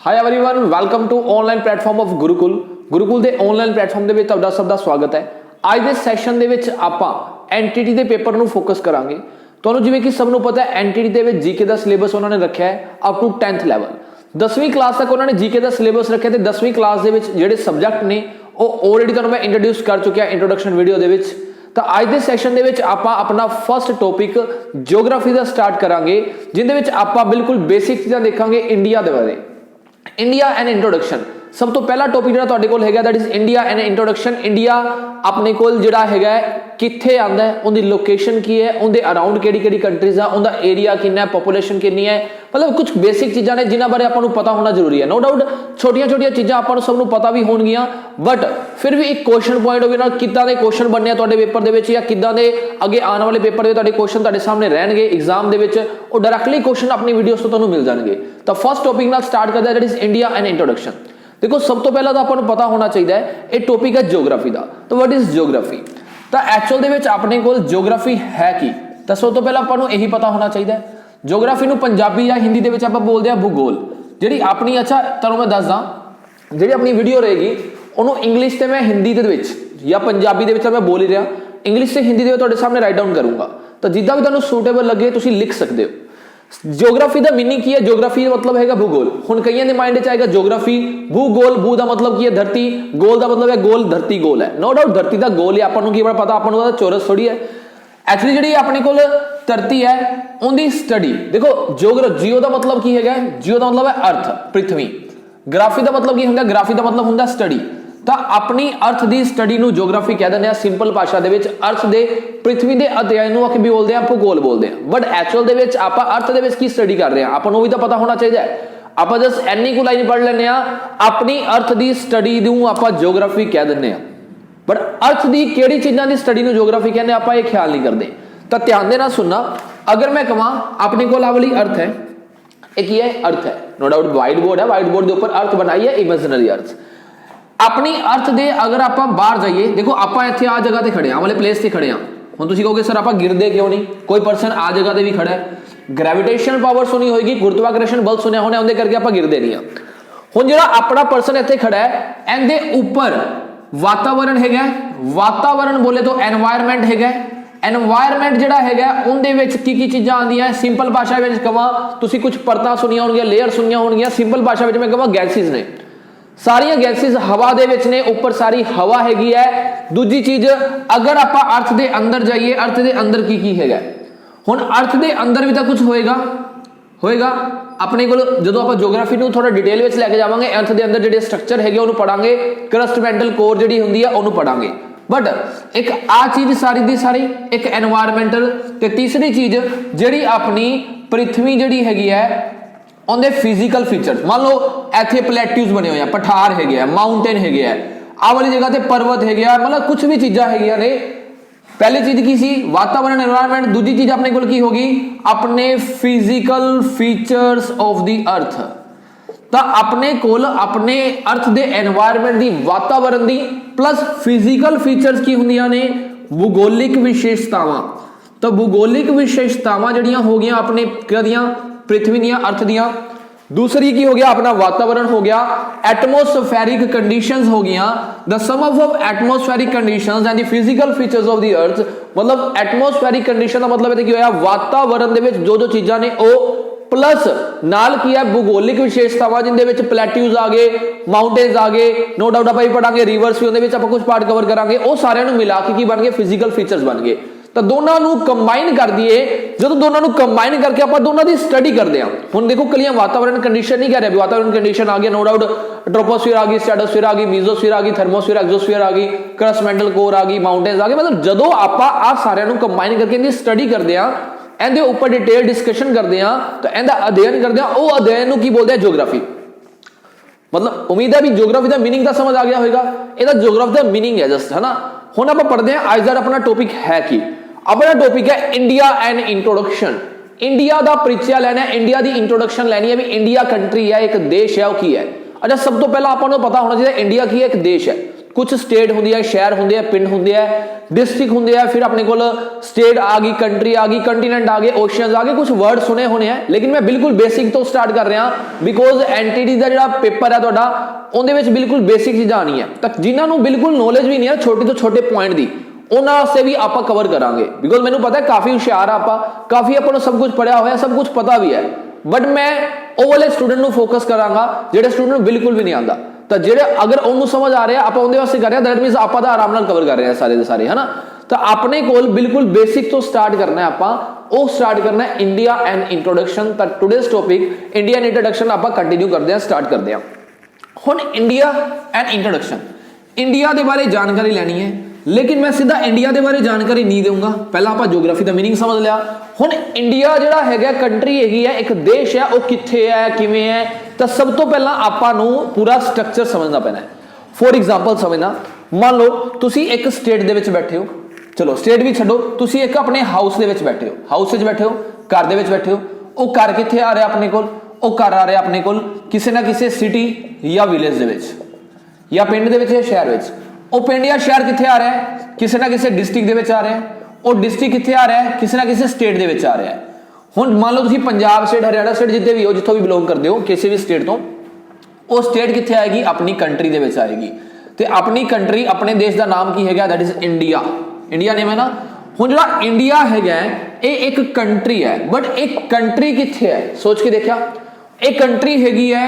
Hi everyone, welcome to online platform of Gurukul. Gurukul के online platform ਦੇ ਵਿੱਚ ਤੁਹਾਡਾ ਸਭ ਦਾ ਸਵਾਗਤ ਹੈ। ਅੱਜ ਦੇ ਸੈਸ਼ਨ ਦੇ ਵਿੱਚ ਆਪਾਂ ਐਨਟੀਟੀ ਦੇ ਪੇਪਰ ਨੂੰ ਫੋਕਸ ਕਰਾਂਗੇ। ਤੁਹਾਨੂੰ ਜਿਵੇਂ ਕਿ ਸਭ ਨੂੰ ਪਤਾ ਹੈ ਐਨਟੀਟੀ ਦੇ ਵਿੱਚ ਜੀਕੇ ਦਾ ਸਿਲੇਬਸ ਉਹਨਾਂ ਨੇ ਰੱਖਿਆ ਹੈ ਅਪ ਟੂ 10th ਲੈਵਲ। 10ਵੀਂ ਕਲਾਸ ਤੱਕ ਉਹਨਾਂ ਨੇ ਜੀਕੇ ਦਾ ਸਿਲੇਬਸ ਰੱਖਿਆ ਤੇ 10ਵੀਂ ਕਲਾਸ ਦੇ ਵਿੱਚ ਜਿਹੜੇ ਸਬਜੈਕਟ ਨੇ ਉਹ ਆਲਰੇਡੀ ਤੁਹਾਨੂੰ ਮੈਂ ਇੰਟਰੋਡਿਊਸ ਕਰ ਚੁੱਕਿਆ ਇੰਟਰੋਡਕਸ਼ਨ ਵੀਡੀਓ ਦੇ ਵਿੱਚ। ਤਾਂ ਅੱਜ ਦੇ ਸੈਸ਼ਨ ਦੇ ਵਿੱਚ ਆਪਾਂ ਆਪਣਾ ਫਸਟ ਟੌਪਿਕ ਜਿਓਗ੍ਰਾਫੀ ਦਾ ਸਟਾਰਟ ਕਰਾਂਗੇ, ਜਿੰਦੇ ਵਿੱਚ ਆਪਾਂ ਬਿਲਕੁਲ ਬੇਸਿਕ ਚੀਜ਼ਾਂ ਦੇਖਾਂਗੇ ਇੰਡੀਆ ਦੇ ਬਾਰੇ। इंडिया एंड इंट्रोडक्शन सब तो पहला टॉपिक जो तुहाडे कोल हैगा that is India and introduction. India अपने कोल जिहड़ा हैगा कित्थे आंदा है, उनकी लोकेशन की है, उनके अराउंड किहड़ी कंट्रीज आ, उनका एरिया कितना है, पॉपुलेशन कितनी है, मतलब कुछ बेसिक चीज़ां ने जिन्हां बारे आपां नूं पता होना जरूरी है। नो डाउट छोटिया छोटिया चीज़ां आपां नूं सब नूं पता भी होणगियां, बट फिर भी एक क्वेश्चन पॉइंट ऑफ व्यू नाल किद्दां दे क्वेश्चन बनने तुहाडे पेपर दे विच या किद्दां दे अगे आने वाले पेपर दे तुहाडे क्वेश्चन तुहाडे सामने रहणगे एग्जाम दे विच, और डायरैक्टली क्वेश्चन अपनी वीडियोस तो तुहानूं मिल जाणगे। तो फर्स्ट टॉपिक नाल स्टार्ट करदा that is India and introduction. देखो सब तो पहला तो आपको पता होना चाहिए ये टॉपिक है जियोग्राफी का। तो व्हाट इज जियोग्राफी? तो एक्चुअल दे विच अपने कोल जियोग्राफी है की, तो सब तो पहला आपको यही पता होना चाहिए। जियोग्राफी नूं पंजाबी या हिंदी दे विच आपां बोलदे आ भूगोल। जिहड़ी अपनी अच्छा तुहानूं मैं दसदा जिहड़ी अपनी वीडियो रहेगी उहनूं इंग्लिश ते मैं हिंदी दे विच या पंजाबी दे विच मैं बोल ही रहा, इंग्लिश ते हिंदी दे तुहाडे सामने राइट डाउन करूंगा, तो जिद्दां भी तुहानूं सूटेबल लगे तुसीं लिख सकदे हो। जियोग्राफी का मीनिंग की है? जियोग्राफी का मतलब है भूगोल। हुण कईयां दे माइंड च आएगा जियोग्राफी भूगोल, भू का मतलब की है धरती, गोल का मतलब है गोल, धरती गोल है। नो डाउट धरती का गोल है, आपां नूं की पता, आपां नूं चौरस थोड़ी है। एक्चुअली जिहड़ी अपने कोल धरती है उनकी स्टडी देखो। जियो का मतलब की है? जियो का मतलब है अर्थ, पृथ्वी। ग्राफी का मतलब की होंदा? ग्राफी का मतलब होंदा स्टडी। तो अपनी अर्थ की स्टडी नूं जियोग्राफी कह दिंदे आ सिंपल भाषा दे विच। अर्थ दे पृथ्वी के अध्ययन नूं आखिर भी बोलते हैं भूगोल बोलते हैं, बट एक्चुअल दे विच आपां अर्थ दे विच की स्टडी कर रहे हैं आपां नूं भी तो पता होना चाहिए। आपां जस्ट एनी को लाइन पढ़ लैंदे आ अपनी अर्थ की स्टडी नूं आपां जियोग्राफी कह दिंदे आ, बट अर्थ की किहड़ी चीज़ां की स्टडी नूं जियोग्राफी कहने आपां ये ख्याल नहीं करते। तो ध्यान देना सुनना, अगर मैं कहां अपने कोल आ वाली अर्थ है, एक ही है अर्थ है, नो डाउट व्हाइट बोर्ड है, व्हाइट बोर्ड के ऊपर अर्थ बनाई है इमेजिनरी अर्थ। अपनी अर्थ दे अगर आप बाहर जाइए, देखो आप इत्थे आ जगह ते खड़े आ वाले प्लेस से खड़े आ, हुण तुसीं कहोगे सर आप गिरदे क्यों नहीं? कोई पर्सन आ जगह ते भी खड़ा है, ग्रेविटेशनल पावर सुनी होगी, गुरुत्वाकर्षण बल सुनिया होना, उहदे करके आप गिरदे नहीं आ। हुण जिहड़ा अपना पर्सन इत्थे खड़ा है इहदे उपर वातावरण हैगा, वातावरण बोले तो एनवायरमेंट हैगा। एनवायरमेंट जिहड़ा हैगा उहदे विच की चीज़ां आंदियां? सिंपल भाषा विच कहां तुसीं कुछ परतां सुनिया होणगियां, लेयर सुनिया होणगियां, सिंपल भाषा विच मैं कहां गैसेस ने, सारिया गैसेस हवा दे विच ने, ऊपर सारी हवा हैगी है। दूजी चीज अगर आप अर्थ दे अंदर जाइए, अर्थ दे अंदर की हैगा? हुण अर्थ दे अंदर भी तो कुछ होएगा अपने को जो आप जियोग्राफी नूं थोड़ा डिटेल विच लैके जावांगे, अर्थ दे अंदर जिहड़े स्ट्रक्चर हैगे उहनूं पढ़ांगे, क्रस्ट मैंटल कोर जिहड़ी हुंदी है उहनूं पढ़ांगे। बट एक आ चीज सारी दी सारी एक एनवायरमेंटल, ते तीसरी चीज जिहड़ी अपनी पृथ्वी जिहड़ी हैगी है उनके फिजिकल फीचर्स। मान लो इत्थे प्लेट्यूज बने हुए हैं, पठार है, माउंटेन है, आ वाली जगह ते पर्वत है, मतलब कुछ भी चीज़ा है ने। पहली चीज की सी वातावरण एनवायरमेंट, दूसरी चीज अपने को की होगी अपने फिजिकल फीचर्स ऑफ द अर्थ। तो अपने कोल अपने अर्थ दे एनवायरमेंट दी, वातावरण दी प्लस फिजिकल फीचर्स की होंदियां ने भूगोलिक विशेषतावां। तो भूगोलिक विशेषतावां जड़ियां हो गया अपने कदियां पृथ्वी दियां, अर्थ दियां। दूसरी की हो गया अपना वातावरण हो गया, एटमोस्फेरिक कंडीशंस हो गया, the sum of atmospheric conditions and the physical features of the earth. मतलब एटमोस्फेरिक कंडीशन का मतलब है कि होया वातावरण दे विच जो जो चीज़ां ने ओ प्लस नाल की है भूगोलिक विशेषतावां जिंदे विच प्लेट्यूज आ गए, माउंटेन्स आ गए, नो डाउट आप पढ़ांगे, रिवर्स भी उहदे विच आपां कुछ पार्ट कवर करांगे, वो सारियां नूं मिला के की बन गए फिजिकल फीचर्स बन गए। तो दोनों नूं कंबाइन कर दिए, जो दोनों नूं कंबाइन करके आप दोनों की स्टडी करते हैं। हुण देखो कलियां वातावरण कंडीशन नहीं कह रहे, वातावरण कंडीशन आ गया, नो डाउट ट्रोपोस्फीयर आ गई, स्ट्रेटोस्फीयर आ गई, मीजोस्फीयर आ गई, थर्मोस्फीयर, एक्सोस्फीयर आ गई, क्रस्ट मैंटल कोर आ गई, माउंटेन्स आ गए। मतलब जदों आप आ सारियां नूं कंबाइन करके इनकी स्टडी करते हैं, इहदे उपर डिटेल डिस्कशन करते हैं, तो इहदा अध्ययन करते हैं, वो अध्ययन नूं की बोलते हैं जियोग्राफी। मतलब उम्मीद है भी जियोग्राफी का मीनिंग तो समझ आ गया होगा। यह जियोग्राफी का मीनिंग है जस्ट, है ना। हुण आप पढ़ते हैं अज दा अपना टॉपिक है कि अपना टॉपिक है इंडिया एंड इंट्रोडक्शन। इंडिया का परिचय लेना है, इंडिया की इंट्रोडक्शन लेनी है भी इंडिया कंट्री है, एक देश है, वो की है। अच्छा सब तो पहला आपको पता होना चाहिए इंडिया की एक देश है। कुछ स्टेट होंगी है, शहर होंगे है, पिंड होंगे है, डिस्ट्रिक्ट होंगे है, फिर अपने को स्टेट आ गई, कंट्री आ गई, कंटीनेंट आ गए, ओशियंस आ गए, कुछ वर्ड सुने होने हैं। लेकिन मैं बिल्कुल बेसिक तो स्टार्ट कर रहा बिकॉज एनटीडी का जो पेपर है तुहाडा उहदे विच बिल्कुल बेसिक चीज़ां आनी है, तो जिन्होंने बिल्कुल नॉलेज भी नहीं है छोटे तो छोटे पॉइंट की उन्होंने वास्ते भी आप कवर करांगे। बिकॉज मैंने पता है काफ़ी हुशियार आप काफ़ी अपन सब कुछ पढ़िया होया, सब कुछ पता भी है, बट मैं वो वाले स्टूडेंट को फोकस करांगा ਜਿਹੜੇ स्टूडेंट ਨੂੰ बिल्कुल भी नहीं आता। तो ਜਿਹੜੇ अगर ਉਹਨੂੰ समझ आ रहा आप ਉਹਦੇ ਵਾਸਤੇ कर रहे हैं, दैट मीनस आप आराम नाल कवर कर रहे हैं सारे ਦੇ ਸਾਰੇ, है ना। तो अपने कोल बिल्कुल बेसिक तो स्टार्ट करना है, आप वो स्टार्ट करना है इंडिया एंड इंट्रोडक्शन। तो today's topic India and introduction आप कंटिन्यू करते हैं, स्टार्ट करते हैं। हुण इंडिया एंड इंट्रोडक्शन, इंडिया के बारे जानकारी लैनी है, लेकिन मैं सीधा इंडिया के बारे जानकारी नहीं दूंगा। पहला आप ज्योग्राफी का मीनिंग समझ लिया। हुण इंडिया जिहड़ा हैगा कंट्री हैगी है, एक देश है, वो कित्थे है, किवें है, तो सब तो पहला आपां नूं पूरा स्ट्रक्चर समझना पैना है। फॉर एग्जाम्पल समझना, मान लो तुसी एक स्टेट दे विच बैठे हो, चलो स्टेट भी छड्डो, तुसी एक अपने हाउस दे विच बैठे हो, हाउस विच बैठे हो, घर दे विच बैठे हो, वो घर कित्थे आ रहा अपने कोल, वो घर आ रहा अपने कोल किसी ना किसी सिटी या विलेज दे विच या पिंड दे विच या शहर विच। वो पिंड या शहर कित्थे आ रहा है, किसी ना किसी डिस्ट्रिक्ट दे विच आ रहा है, और डिस्ट्रिक्ट कित्थे आ रहा है, किसी ना किसी स्टेट दे विच आ रहा है। हुण मान लो तुसीं पंजाब स्टेट, हरियाणा स्टेट, जितने भी हो, जिथों भी बिलोंग करते हो किसी भी स्टेट तो, वो स्टेट कित्थे आएगी, अपनी कंट्री दे विच आएगी। तो अपनी कंट्री, अपने देश का नाम की है, that is India. India name है ना। हुण जिहड़ा इंडिया है ये एक कंट्री है, बट एक कंट्री कित्थे है, सोच के देखा, एक कंट्री हैगी है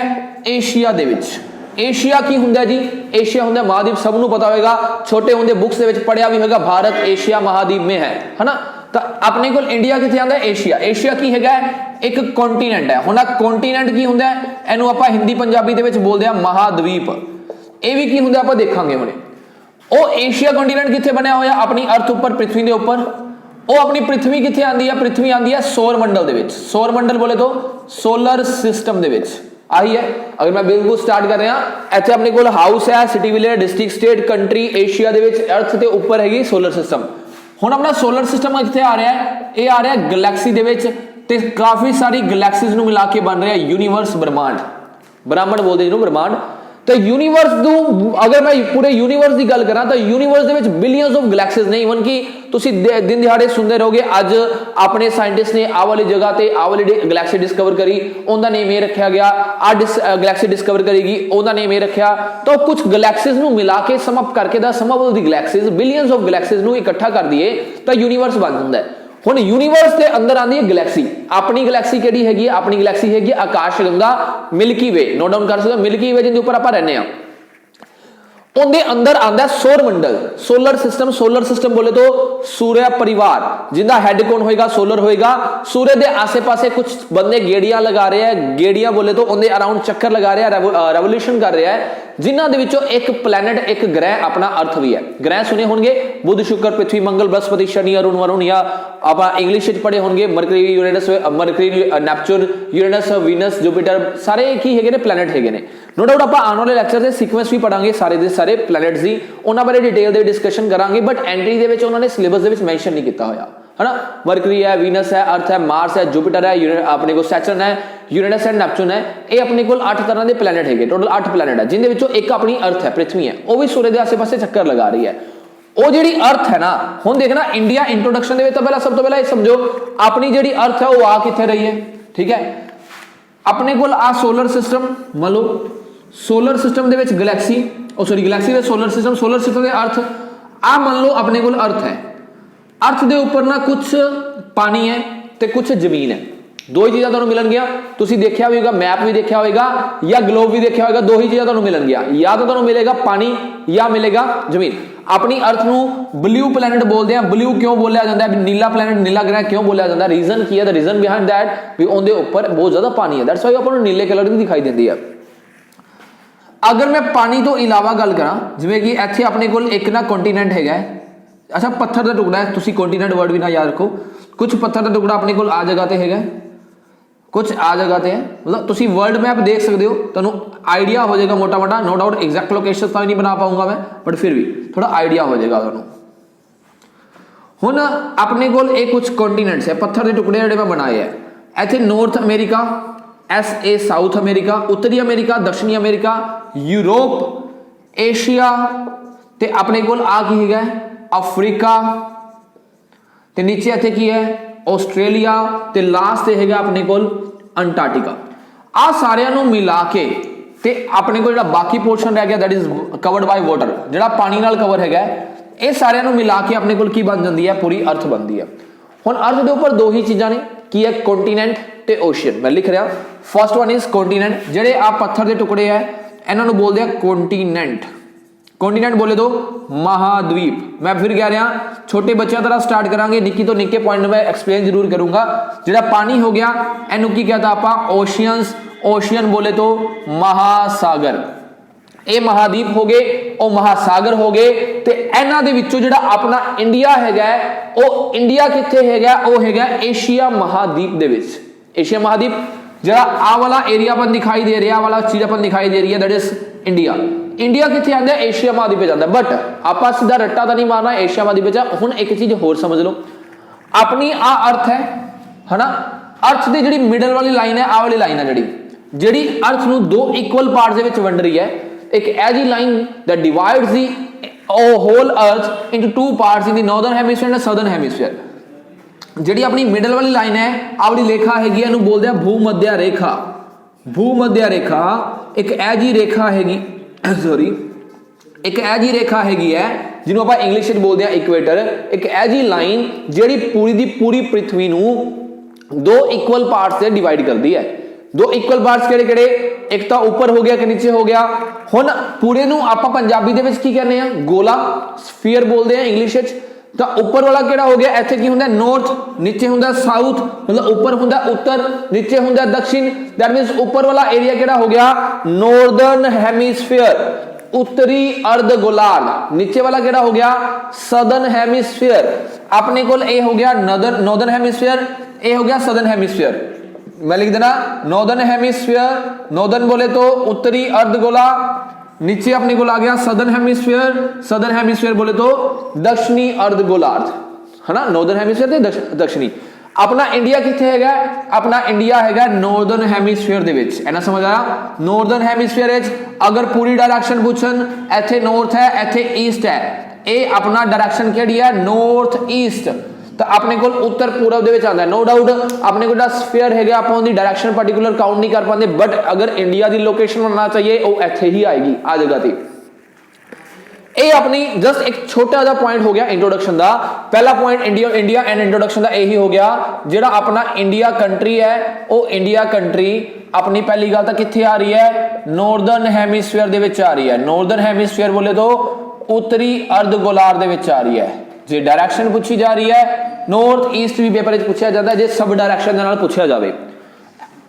एशिया दे विच। एशिया की हुंदा जी, एशिया हुंदा महाद्वीप, सबनों पता होगा, छोटे होंदे बुक्स दे विच पढ़िया भी होगा, भारत एशिया महाद्वीप में है ना। तो अपने को इंडिया कित्थे आंदा है, एशिया। एशिया की हैगा एक कॉन्टीनेंट है। हुण कॉन्टीनेंट की हुंदा है, इहनूं आपां हिंदी पंजाबी दे विच बोलदे आ महाद्वीप। ये भी की हुंदा आपां देखांगे हुणे। ओ एशिया कॉन्टीनेंट कित्थे बनया होया, अपनी अर्थ उपर, पृथ्वी दे उपर। वो अपनी पृथ्वी कित्थे आंदी है, पृथ्वी आंदी है सौर मंडल दे विच। सौर मंडल बोले तो सोलर सिस्टम दे विच आई है। अगर मैं बिल्कुल स्टार्ट कर रहा, इत्थे अपने कोल हाउस है, city village, district, state, country, Asia दे विच, अर्थ के उपर हैगी सोलर सिस्टम। हुण अपना सोलर सिस्टम कित्थे आ रहा है, ये आ रहा है गैलेक्सी दे विच, ते काफ़ी सारी गैलेक्सीज नूं मिला के बन रहा है यूनीवर्स, ब्रह्मांड। ब्रह्मांड बोलते जिन्होंने ब्रह्मांड। तो यूनीवर्स नूं अगर मैं पूरे यूनीवर्स की गल करा, तो universe they which billions of galaxies ने। इवन कि तुसीं दिन दिहाड़े सुनते रहोगे, अज अपने साइंटिस्ट ने आ वाली जगह ते आ वाली गैलेक्सी डिस्कवर करी, उनका नेम ये रखा गया, आ गैलेक्सी डिस्कवर करेगी, उनका नेम ये रखा। तो कुछ गैलेक्सीज नूं मिला के सम अप करके the sum of the galaxies, billions of galaxies नूं इकट्ठा कर दिए तो यूनीवर्स बन जाता है। हुण यूनीवर्स के अंदर आती है गैलेक्सी। अपनी गैलेक्सी किहड़ी हैगी, अपनी गैलेक्सी हैगी आकाश गंगा, मिल्की वे। नोट डाउन कर सकते हो, मिल्की वे जिहदे उपर आपां रहने आ, उनके अंदर आंदा सौर मंडल, सोलर सिस्टम। सोलर सिस्टम बोले तो सूर्य परिवार, जिंदा हेड कौन होएगा, सोलर होएगा। सूर्य के आसे पासे कुछ बंदे गेड़ियां लगा रहे हैं, गेड़ियां बोले तो उनके अराउंड चक्कर लगा रहे हैं, रेवोल्यूशन कर रहे हैं, जिन्हां दे विचों एक प्लैनेट, एक ग्रह अपना अर्थ भी है। ग्रह सुने होंगे, बुध, शुक्र, पृथ्वी, मंगल, बृहस्पति, शनि, अरुण, वरुण, या आप इंग्लिश पढ़े होंगे Mercury, Uranus, Mercury, Neptune, Uranus, Venus, Jupiter, सारे एक ही है प्लैनेट है ने। नो डाउट आप आने वाले लैक्चर से सीक्वेंस भी पढ़ांगे सारे दे सारे प्लैनेट्स की, उन्होंने बारे डिटेल दे डिस्कशन करांगे। बट एंट्री दे विच उन्होंने सिलेबस दे विच मेंशन नहीं किया होया, है ना। मरकरी है, वीनस है, अर्थ है, मार्स है, जुपिटर है, अपने को सैटर्न है, यूरेनस है, नेपच्यून है। ये अपने को 8 तरह के प्लैनेट है, टोटल 8 प्लैनेट है, जिनके विचों एक अपनी अर्थ है, पृथ्वी है, वो भी सूर्य के आसे पासे चक्कर लगा रही है। वो जी अर्थ है ना, हुण देखना इंडिया इंट्रोडक्शन दे विच तां पहला सब तो पहला ये समझो अपनी जी अर्थ है वो आ कित्थे रही है, ठीक है। अपने को आ सोलर सिस्टम, मान लो सोलर सिस्टम दे विच गैलेक्सी, सॉरी गैलेक्सी दे सोलर सिस्टम दे अर्थ, आ मान लो अपने को अर्थ है। अर्थ दे उपर ना कुछ पानी है ते कुछ जमीन है, दो ही चीज़ां तुहानूं मिलणगियां। तुसीं देखिया भी होगा, मैप भी देखा होगा या ग्लोब भी देखा होगा, दो ही चीज़ां तुहानूं मिलणगियां, या तो तुहानूं मिलेगा पानी या मिलेगा जमीन। अपनी अर्थ नूं ब्लू प्लैनेट बोलते हैं। ब्लू क्यों बोलिया जाता है, नीला प्लैनेट, नीला ग्रह क्यों बोलिया जाता है, रीजन की है, द रीजन बिहाइंड दैट भी उनके उपर बहुत ज़्यादा पानी है, दैट्स वाई आपां नूं नीले कलर की दिखाई देती है। अगर मैं पानी तो इलावा गल करा, जिवें कि इत्थे अपने कोल एक ना कॉन्टीनेंट हैगा, अच्छा पत्थर का टुकड़ा है, तुसीं कॉन्टीनेंट वर्ड भी ना याद रखो, कुछ पत्थर का टुकड़ा अपने कोल आ जगह ते हैगा, कुछ आ जगह ते है, मतलब तुसीं वर्ल्ड मैप देख सकते हो, तुहानूं आइडिया हो जाएगा मोटा मोटा। नो डाउट एग्जैक्ट लोकेशन तो नहीं बना पाऊंगा मैं, बट फिर भी थोड़ा आइडिया हो जाएगा तुहानूं। हुण अपने कोल एक कुछ कॉन्टीनेंट्स है, पत्थर के टुकड़े जिहड़े मैं बनाए है। इत्थे north America, SA south America, उत्तरी अमेरिका, दक्षिणी अमेरिका, यूरोप, एशिया, ਤੇ ਆਪਣੇ ਕੋਲ ਆ ਕੀ ਹੈਗਾ ਅਫਰੀਕਾ ਤੇ ਨੀਚੇ ਇੱਥੇ ਕੀ ਹੈ ਆਸਟ੍ਰੇਲੀਆ ਤੇ ਲਾਸਟ ਤੇ ਹੈਗਾ ਆਪਣੇ ਕੋਲ ਅੰਟਾਰਕਟਿਕਾ। ਆ ਸਾਰਿਆਂ ਨੂੰ ਮਿਲਾ ਕੇ ਤੇ ਆਪਣੇ ਕੋਲ ਜਿਹੜਾ ਬਾਕੀ ਪੋਰਸ਼ਨ ਰਹਿ ਗਿਆ that is covered by water, ਜਿਹੜਾ ਪਾਣੀ ਨਾਲ ਕਵਰ ਹੈਗਾ, ਇਹ ਸਾਰਿਆਂ ਨੂੰ ਮਿਲਾ ਕੇ ਆਪਣੇ ਕੋਲ ਕੀ ਬਣ ਜਾਂਦੀ ਹੈ ਪੂਰੀ ਅਰਥ ਬਣਦੀ ਹੈ। ਹੁਣ ਅਰਥ ਦੇ ਉੱਪਰ ਦੋ ਹੀ ਚੀਜ਼ਾਂ ਨੇ, ਕੀ ਹੈ ਕੰਟੀਨੈਂਟ ਤੇ ਓਸ਼ੀਅਨ। ਮੈਂ ਲਿਖ ਰਿਹਾ ਫਸਟ ਵਨ ਇਜ਼ ਕੰਟੀਨੈਂਟ, ਜਿਹੜੇ ਆ ਪੱਥਰ ਦੇ ਟੁਕੜੇ ਹੈ ਇਹਨਾਂ ਨੂੰ ਬੋਲਦੇ ਆ ਕੰਟੀਨੈਂਟ। ਕੰਟੀਨੈਂਟ ਬੋਲੇ तो महाद्वीप। मैं फिर कह रहा छोटे बच्चों तरह स्टार्ट करांगे, निक्की तो निक्के पॉइंट में एक्सप्लेन जरूर करूंगा। जिहड़ा पानी हो गया इहनू की कहता आपां ओशियंस, ओशियन बोले तो महासागर। ਇਹ ਮਹਾਦੀਪ ਹੋ ਗਏ, ਉਹ ਮਹਾਸਾਗਰ ਹੋ ਗਏ ਤੇ ਇਹਨਾਂ ਦੇ ਵਿੱਚੋਂ ਜਿਹੜਾ ਆਪਣਾ ਇੰਡੀਆ ਹੈਗਾ ਉਹ ਇੰਡੀਆ ਕਿੱਥੇ ਹੈਗਾ, ਉਹ ਹੈਗਾ ਏਸ਼ੀਆ ਮਹਾਦੀਪ ਦੇ ਵਿੱਚ। ਏਸ਼ੀਆ ਮਹਾਦੀਪ ਜਿਹੜਾ ਆ ਵਾਲਾ ਏਰੀਆ ਆਪਾਂ ਦਿਖਾਈ ਦੇ ਰਿਹਾ, ਵਾਲਾ ਚੀਜ਼ ਆਪਾਂ ਦਿਖਾਈ ਦੇ ਰਹੀ ਹੈ ਦੈਟ ਇਜ਼ ਇੰਡੀਆ। ਇੰਡੀਆ ਕਿੱਥੇ ਆਂਦਾ ਏਸ਼ੀਆ ਮਹਾਦੀਪ ਵਿੱਚ ਆਂਦਾ, ਬਟ ਆਪਾਂ ਸਿੱਧਾ ਰੱਟਾ ਤਾਂ ਨਹੀਂ ਮਾਰਨਾ ਏਸ਼ੀਆ ਮਹਾਦੀਪ ਵਿੱਚ। ਹੁਣ ਇੱਕ ਚੀਜ਼ ਹੋਰ ਸਮਝ ਲਓ, ਆਪਣੀ ਆ ਅਰਥ ਹੈ ਹਨਾ, ਅਰਥ ਦੀ ਜਿਹੜੀ ਮਿਡਲ ਵਾਲੀ ਲਾਈਨ ਹੈ ਆ ਵਾਲੀ ਲਾਈਨ ਹੈ ਜਿਹੜੀ ਅਰਥ ਨੂੰ ਦੋ ਇਕੁਅਲ ਪਾਰਟਸ ਦੇ ਵਿੱਚ ਵੰਡ ਰਹੀ ਹੈ। एक ऐसी line that divides the whole earth into two parts in the northern hemisphere and the southern hemisphere। ਜਿਹੜੀ ਆਪਣੀ ਮਿਡਲ ਵਾਲੀ ਲਾਈਨ ਹੈ ਆਵੜੀ ਰੇਖਾ ਹੈਗੀ ਇਹਨੂੰ ਬੋਲਦੇ ਆ ਭੂਮੱਧਿਆ ਰੇਖਾ। ਭੂਮੱਧਿਆ ਰੇਖਾ ਇੱਕ ਐਜੀ ਰੇਖਾ ਹੈਗੀ ਸੌਰੀ ਇੱਕ ਐਜੀ ਰੇਖਾ ਹੈਗੀ ਹੈ ਜਿਹਨੂੰ ਆਪਾਂ ਇੰਗਲਿਸ਼ ਵਿੱਚ ਬੋਲਦੇ ਆ ਇਕੁਏਟਰ। ਇੱਕ ਐਜੀ ਲਾਈਨ ਜਿਹੜੀ ਪੂਰੀ ਦੀ ਪੂਰੀ ਪ੍ਰਿਥਵੀ ਨੂੰ ਦੋ ਇਕੁਅਲ ਪਾਰਟਸ ਤੇ ਡਿਵਾਈਡ ਕਰਦੀ ਹੈ। दो इक्वल पार्ट्स ਕਿਹੜੇ ਕਿਹੜੇ, ਇੱਕ ਤਾਂ ਉੱਪਰ ਹੋ ਗਿਆ ਕਿ ਨੀਚੇ ਹੋ ਗਿਆ। ਹੁਣ ਪੂਰੇ ਨੂੰ ਆਪਾਂ ਪੰਜਾਬੀ ਦੇ ਵਿੱਚ ਕੀ ਕਹਿੰਦੇ ਆ ਗੋਲਾ, ਸਫੀਅਰ ਬੋਲਦੇ ਆ ਇੰਗਲਿਸ਼ ਵਿੱਚ। ਤਾਂ ਉੱਪਰ ਵਾਲਾ ਕਿਹੜਾ ਹੋ ਗਿਆ, ਇੱਥੇ ਕੀ ਹੁੰਦਾ ਨਾਰਥ, ਨੀਚੇ ਹੁੰਦਾ ਸਾਊਥ, ਮਤਲਬ ਉੱਪਰ ਹੁੰਦਾ ਉੱਤਰ, ਨੀਚੇ ਹੁੰਦਾ ਦક્ષਿਣ। ਦੈਟ ਮੀਨਸ ਉੱਪਰ ਵਾਲਾ ਏਰੀਆ ਕਿਹੜਾ ਹੋ ਗਿਆ ਨਾਰਦਰਨ ਹੈਮੀਸਫੀਅਰ, ਉੱਤਰੀ ਅਰਧ ਗੋਲਾਰਧ। ਨੀਚੇ ਵਾਲਾ ਕਿਹੜਾ ਹੋ ਗਿਆ ਸਦਰਨ ਹੈਮੀਸਫੀਅਰ। ਆਪਣੇ ਕੋਲ ਇਹ ਹੋ ਗਿਆ ਨਾਰਦਰਨ ਹੈਮੀਸਫੀਅਰ, ਇਹ ਹੋ ਗਿਆ ਸਦਰਨ ਹੈਮੀਸਫੀਅਰ। मैं लिख देना नॉर्दर्न हेमिस्फीयर, नॉर्दर्न बोले तो उत्तरी अर्धगोला, नीचे अपने को आ गया सदर्न हेमिस्फीयर, सदर्न हेमिस्फीयर बोले तो दक्षिणी अर्धगोलार्ध है ना, नॉर्दर्न हेमिस्फीयर ते दक्षिणी। अपना इंडिया किथे हैगा, अपना इंडिया हैगा नॉर्दर्न हेमिस्फीयर दे विच। इना समझ आया, नॉर्दर्न हेमिस्फीयर विच अगर पूरी डायरेक्शन पूछन इथे नॉर्थ है इथे ईस्ट है, ये अपना डायरेक्शन केड़ी है नॉर्थ ईस्ट। तो अपने को उत्तर पूरब दे विच आंदा है। नो डाउट अपने को स्फीयर है ਆਪਾਂ ਉਹਦੀ डायरेक्शन पर्टिकुलर काउंट नहीं कर पाते, बट अगर इंडिया की लोकेशन बनना चाहिए वो ਇੱਥੇ ही आएगी आ जगह ਤੇ। ਇਹ ਆਪਣੀ जस्ट एक छोटा ਜਿਹਾ पॉइंट हो गया इंट्रोडक्शन ਦਾ। पहला पॉइंट इंडिया एंड इंट्रोडक्शन ਦਾ ਇਹੀ ਹੋ ਗਿਆ। ਜਿਹੜਾ ਆਪਣਾ इंडिया कंट्री है ਉਹ इंडिया कंट्री अपनी पहली गल ਤਾਂ ਕਿੱਥੇ आ रही है नॉर्दर्न हेमिस्फीयर ਦੇ ਵਿੱਚ आ रही है। नॉर्दर्न हेमिस्फीयर बोले तो उत्तरी अर्धगोलार्ध ਦੇ ਵਿੱਚ आ रही है। जे डायरेक्शन पूछी जा रही है नॉर्थ ईस्ट भी पेपर में पूछा जाता है, जे सब डायरेक्शन दे नाल पूछा जावे।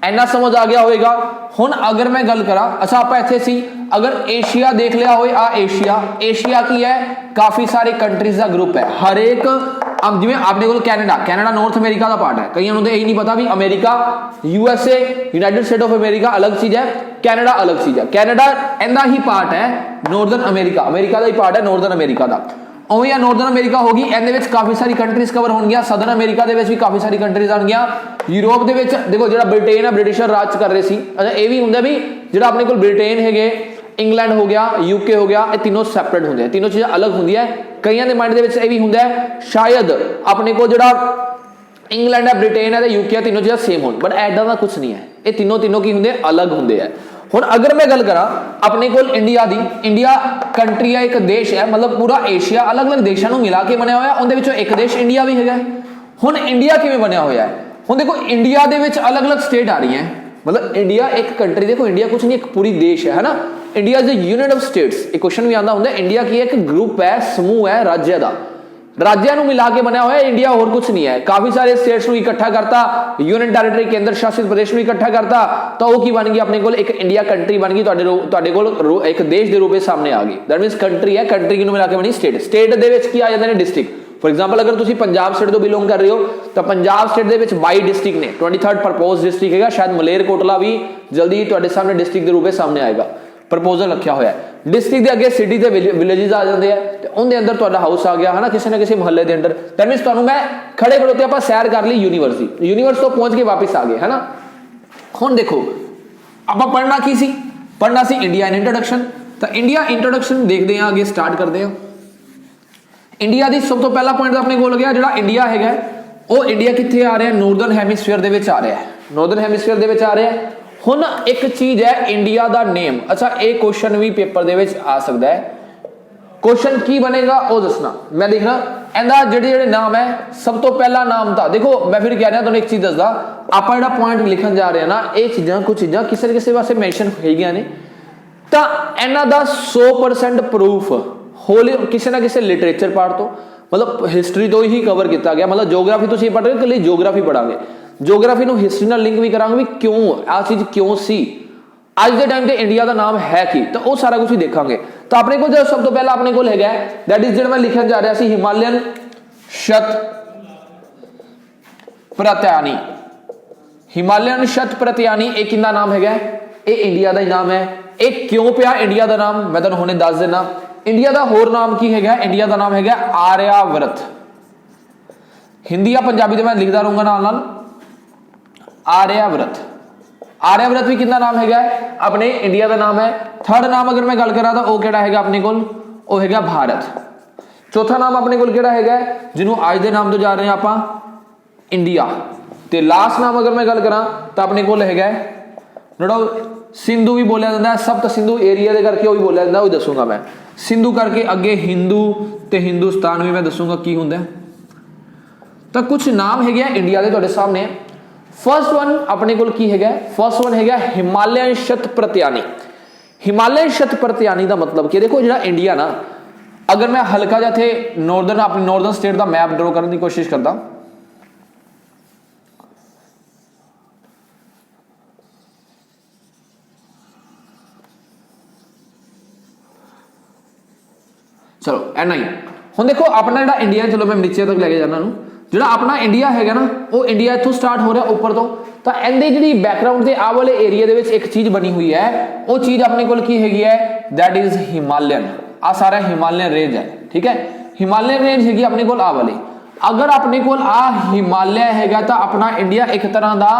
इन्ना समझ आ गया होगा। हुण अगर मैं गल करा, अच्छा आप इत्थे सी अगर एशिया देख लिया होए, आ एशिया, एशिया की है काफ़ी सारे कंट्रीज का ग्रुप है। हर एक अब जिवें आपने कोल कैनेडा नॉर्थ अमेरिका का पार्ट है, कईयां नूं तो यही नहीं पता भी America USA United state of America अलग चीज़ है, कैनेडा अलग चीज़ है। कैनेडा इहदा ही पार्ट है नॉर्दर्न अमेरिका, अमेरिका का ही पार्ट है नॉर्दर्न अमेरिका का। उवें या नॉर्दर्न अमेरिका होगी, इहदे विच काफ़ी सारी कंट्रीज कवर होणगियां। सदर्न अमेरिका दे विच भी काफ़ी सारी कंट्रीज आउणगियां। यूरोप दे विच देखो जिहड़ा ब्रिटेन है ब्रिटिशर राज कर रहे सी। अच्छा ये भी हुंदा भी जिहड़ा अपने कोल ब्रिटेन हैगे, इंग्लैंड हो गया, UK हो गया, ये तीनों सैपरेट होंदे, तीनों चीज़ां अलग होंदियां। कईयां दे माइंड दे विच ये भी हुंदा शायद अपने को जिहड़ा इंग्लैंड है ब्रिटेन है तो UK है, तीनों चीज़ां सेम होण, बट ऐदा दा कुछ नहीं है। ये तीनों की हुंदे अलग हुंदे है। हुण अगर मैं गल करा अपने कोल इंडिया दी, इंडिया कंट्री है एक देश है, मतलब पूरा एशिया अलग अलग देशों को मिला के बनया होया, उहदे विचों एक देश इंडिया भी हैगा। हुण इंडिया किवें बनया होया है, हुण देखो इंडिया दे विच अलग अलग स्टेट आ रही हैं, मतलब इंडिया एक कंट्री, देखो इंडिया कुछ नहीं एक पूरी देश है ना। India is the unit of states. एक क्वेश्चन भी आंदा हुंदा इंडिया की एक ग्रुप है, समूह है राज्य का, राज्यों को मिला के बनया हुआ है इंडिया, और कुछ नहीं है। काफी सारे स्टेट्स को इकट्ठा करता, यूनियन टेरिटरी केंद्र शासित प्रदेश में इकट्ठा करता, तो वो की बन गई अपने को एक इंडिया कंट्री बन गई, तुहाडे कोल एक देश के रूप में सामने आ गई। दैट मीनस कंट्री है, कंट्री की मिला के बनी स्टेट। स्टेट दे विच की आ जाते हैं डिस्ट्रिक्ट। फॉर एग्जाम्पल अगर तुसीं पंजाब स्टेट तो बिलोंग कर रहे हो तो पंजाब स्टेट दे विच 22 डिस्ट्रिक्ट ने, 23rd प्रपोज डिस्ट्रिक्ट है, शायद मलेरकोटला भी जल्दी तुहाडे सामने डिस्ट्रिक्ट के रूप में सामने आएगा, प्रपोजल रखा हुआ है। डिस्ट्रिक्ट के अगे सिटी के विलेजेस आ जाते हैं, तो उनके अंदर तुहाडा हाउस आ गया है ना, किसी न किसी मुहल्ले के अंदर। दैट मीनस तुहानूं मैं खड़े खड़ोते आप सैर कर ली यूनिवर्सिटी, यूनिवर्स तो पहुंच के वापस आ गए है ना। हुण देखो आप पढ़ना की सी, पढ़ना सी इंडिया इन इंट्रोडक्शन, ਤਾਂ ਇੰਡੀਆ ਇੰਟਰੋਡਕਸ਼ਨ ਦੇਖਦੇ ਹਾਂ, ਅੱਗੇ ਸਟਾਰਟ ਕਰਦੇ ਹਾਂ। ਇੰਡੀਆ ਦੀ ਸਭ ਤੋਂ ਪਹਿਲਾ ਪੁਆਇੰਟ ਆਪਣੇ ਕੋਲ ਗਿਆ, ਜਿਹੜਾ ਇੰਡੀਆ ਹੈਗਾ ਉਹ ਇੰਡੀਆ ਕਿੱਥੇ ਆ ਰਿਹਾ? ਨੌਰਦਰਨ ਹੈਮੀਸਫੀਅਰ ਦੇ ਵਿੱਚ ਆ ਰਿਹਾ ਹੈ, ਨੌਰਦਰਨ ਹੈਮੀਸਫੀਅਰ ਦੇ ਵਿੱਚ ਆ ਰਿਹਾ ਹੈ। ਹੁਣ ਇੱਕ ਚੀਜ਼ ਹੈ ਇੰਡੀਆ ਦਾ ਨੇਮ। ਅੱਛਾ, ਇਹ ਕੁਐਸਚਨ ਵੀ ਪੇਪਰ ਦੇ ਵਿੱਚ ਆ ਸਕਦਾ ਹੈ। क्वेश्चन की बनेगा वो दसना, मैं लिखना ਇਹਦਾ ਜਿਹੜੇ ਨਾਮ ਹੈ। ਸਭ ਤੋਂ ਪਹਿਲਾ ਨਾਮ ਤਾਂ ਦੇਖੋ, ਮੈਂ ਫਿਰ ਕਹਿ ਰਿਹਾ ਤੁਹਾਨੂੰ ਇੱਕ ਚੀਜ਼ ਦੱਸਦਾ, ਆਪਾਂ ਜਿਹੜਾ ਪੁਆਇੰਟ ਲਿਖਣ ਜਾ ਰਹੇ ਹਾਂ ਨਾ, ਇਹ ਚੀਜ਼ਾਂ ਕੁਝ ਚੀਜ਼ਾਂ ਕਿਸੇ ਨਾ ਕਿਸੇ ਵਾਸਤੇ ਮੈਂਸ਼ਨ ਹੈਗੀਆਂ ਨੇ, ਤਾਂ ਇਹਨਾਂ ਦਾ 100% ਪ੍ਰੂਫ ਹੋਲੀ ਕਿਸੇ ਨਾ ਕਿਸੇ ਲਿਟਰੇਚਰ ਪਾਰਟ ਤੋਂ, ਮਤਲਬ ਹਿਸਟਰੀ ਤੋਂ ਹੀ ਕਵਰ ਕੀਤਾ ਗਿਆ। ਮਤਲਬ ਜਿਓਗ੍ਰਾਫੀ ਤੁਸੀਂ ਪੜ੍ਹ ਰਹੇ ਹੋ, ਇਕੱਲੀ ਜਿਓਗ੍ਰਾਫੀ ਪੜਾਂਗੇ, ਜਿਓਗ੍ਰਾਫੀ ਨੂੰ ਹਿਸਟਰੀ ਨਾਲ ਲਿੰਕ ਵੀ ਕਰਾਂਗੇ ਵੀ ਕਿਉਂ ਆਹ ਚੀਜ਼ ਕਿਉਂ ਸੀ, ਅੱਜ ਦੇ ਟਾਈਮ ਤੇ ਇੰਡੀਆ ਦਾ ਨਾਮ ਹੈ ਕੀ, ਤਾਂ ਉਹ ਸਾਰਾ ਕੁਝ ਹੀ ਦੇਖਾਂਗੇ। ਤਾਂ ਆਪਣੇ ਕੋਲ ਜੋ ਸਭ ਤੋਂ ਪਹਿਲਾਂ ਆਪਣੇ ਕੋਲ ਹੈਗਾ ਦੈਟ ਇਜ਼ ਜਿਹੜਾ ਮੈਂ ਲਿਖਣ ਜਾ ਰਿਹਾ ਸੀ, ਹਿਮਾਲयन शत प्रत्यानी। ਹਿਮਾਲयन शत प्रत्यानी ਇਹ ਕਿੰਨਾ ਨਾਮ ਹੈਗਾ? ਇਹ ਇੰਡੀਆ ਦਾ ਹੀ ਨਾਮ ਹੈ। ਇਹ ਕਿਉਂ ਪਿਆ ਇੰਡੀਆ ਦਾ ਨਾਮ, ਮੈਂ ਤੁਹਾਨੂੰ ਹੁਣੇ ਦੱਸ ਦੇਣਾ। ਇੰਡੀਆ ਦਾ ਹੋਰ ਨਾਮ ਕੀ ਹੈਗਾ? ਇੰਡੀਆ ਦਾ ਨਾਮ ਹੈਗਾ ਆਰਿਆਵਰਤ। ਹਿੰਦੀ ਜਾਂ ਪੰਜਾਬੀ ਦੇ ਮੈਂ ਲਿਖਦਾ ਰਹੂੰਗਾ ਨਾਲ ਨਾਲ, ਆਰਿਆਵਰਤ। ਆਰਿਆਵਰਤ ਵੀ ਕਿੰਨਾ ਨਾਮ ਹੈਗਾ? ਆਪਣੇ ਇੰਡੀਆ ਦਾ ਨਾਮ ਹੈ। ਥਰਡ ਨਾਮ ਅਗਰ ਮੈਂ ਗੱਲ ਕਰਾਂ ਤਾਂ ਉਹ ਕਿਹੜਾ ਹੈਗਾ ਆਪਣੇ ਕੋਲ? ਉਹ ਹੈਗਾ ਭਾਰਤ। ਚੌਥਾ ਨਾਮ ਆਪਣੇ ਕੋਲ ਕਿਹੜਾ ਹੈਗਾ ਜਿਹਨੂੰ ਅੱਜ ਦੇ ਨਾਮ ਤੋਂ ਜਾ ਰਹੇ ਹਾਂ ਆਪਾਂ? ਇੰਡੀਆ। ਤੇ ਲਾਸਟ ਨਾਮ ਅਗਰ ਮੈਂ ਗੱਲ ਕਰਾਂ ਤਾਂ ਆਪਣੇ ਕੋਲ ਹੈਗਾ ਜਿਹੜਾ ਸਿੰਧੂ ਵੀ ਬੋਲਿਆ ਜਾਂਦਾ ਹੈ, ਸਪਤ ਸਿੰਧੂ ਏਰੀਆ ਦੇ ਕਰਕੇ ਉਹ ਵੀ ਬੋਲਿਆ ਜਾਂਦਾ, ਉਹ ਦੱਸੂਗਾ ਮੈਂ। ਸਿੰਧੂ ਕਰਕੇ ਅੱਗੇ ਹਿੰਦੂ ਤੇ ਹਿੰਦੁਸਤਾਨ ਵੀ ਮੈਂ ਦੱਸੂਗਾ ਕੀ ਹੁੰਦਾ। ਤਾਂ ਕੁਝ ਨਾਮ ਹੈਗੇ ਇੰਡੀਆ ਦੇ ਤੁਹਾਡੇ ਸਾਹਮਣੇ। फर्स्ट वन अपने को की है, फर्स्ट वन है हिमालयन शत प्रत्यानी। हिमालयन शत प्रत्यानी का मतलब कि देखो जो इंडिया ना, अगर मैं हल्का जा थे नॉर्दर्न अपनी नॉर्दर्न स्टेट का मैप ड्रॉ करने की कोशिश करता, चलो एना ही हुण देखो अपना जो इंडिया, चलो मैं नीचे तक लेके जाना, ਜਿਹੜਾ ਆਪਣਾ ਇੰਡੀਆ ਹੈਗਾ ਨਾ, ਉਹ ਇੰਡੀਆ ਇੱਥੋਂ ਸਟਾਰਟ ਹੋ ਰਿਹਾ ਉੱਪਰ ਤੋਂ। ਤਾਂ ਇਹਦੇ ਜਿਹੜੀ ਬੈਕਗ੍ਰਾਉਂਡ ਦੇ ਆਹ ਵਾਲੇ ਏਰੀਆ ਦੇ ਵਿੱਚ ਇੱਕ ਚੀਜ਼ ਬਣੀ ਹੋਈ ਹੈ, ਉਹ ਚੀਜ਼ ਆਪਣੇ ਕੋਲ ਕੀ ਹੈਗੀ ਹੈ? That is Himalayan. ਆ ਸਾਰਾ ਹਿਮਾਲयन ਰੇਂਜ ਹੈ, ਠੀਕ ਹੈ। ਹਿਮਾਲयन ਰੇਂਜ ਹੈਗੀ ਆਪਣੇ ਕੋਲ ਆਹ ਵਾਲੀ। ਅਗਰ ਆਪਣੇ ਕੋਲ ਆ ਹਿਮਾਲਿਆ ਹੈਗਾ ਤਾਂ ਆਪਣਾ ਇੰਡੀਆ ਇੱਕ ਤਰ੍ਹਾਂ ਦਾ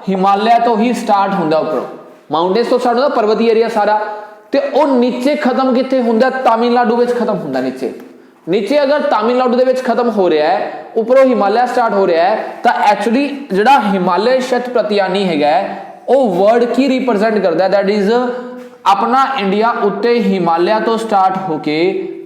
ਹਿਮਾਲਿਆ ਤੋਂ ਹੀ ਸਟਾਰਟ ਹੁੰਦਾ, ਉੱਪਰੋਂ ਮਾਊਂਟੇਨਸ ਤੋਂ ਸਟਾਰਟ ਹੁੰਦਾ, ਪਰਬਤੀ ਏਰੀਆ ਸਾਰਾ, ਤੇ ਉਹ ਨੀਚੇ ਖਤਮ ਕਿੱਥੇ ਹੁੰਦਾ? ਤਾਮਿਲਨਾਡੂ ਵਿੱਚ ਖਤਮ ਹੁੰਦਾ ਨੀਚੇ। नीचे अगर तमिलनाडु दे विच खत्म हो रहा है, उपरों हिमालय स्टार्ट हो रहा है, तो एक्चुअली जिहड़ा हिमालय शत प्रत्यानी हैगा वो वर्ड की रिप्रेजेंट करता है, दैट इज अपना इंडिया उत्ते हिमालय तो स्टार्ट होके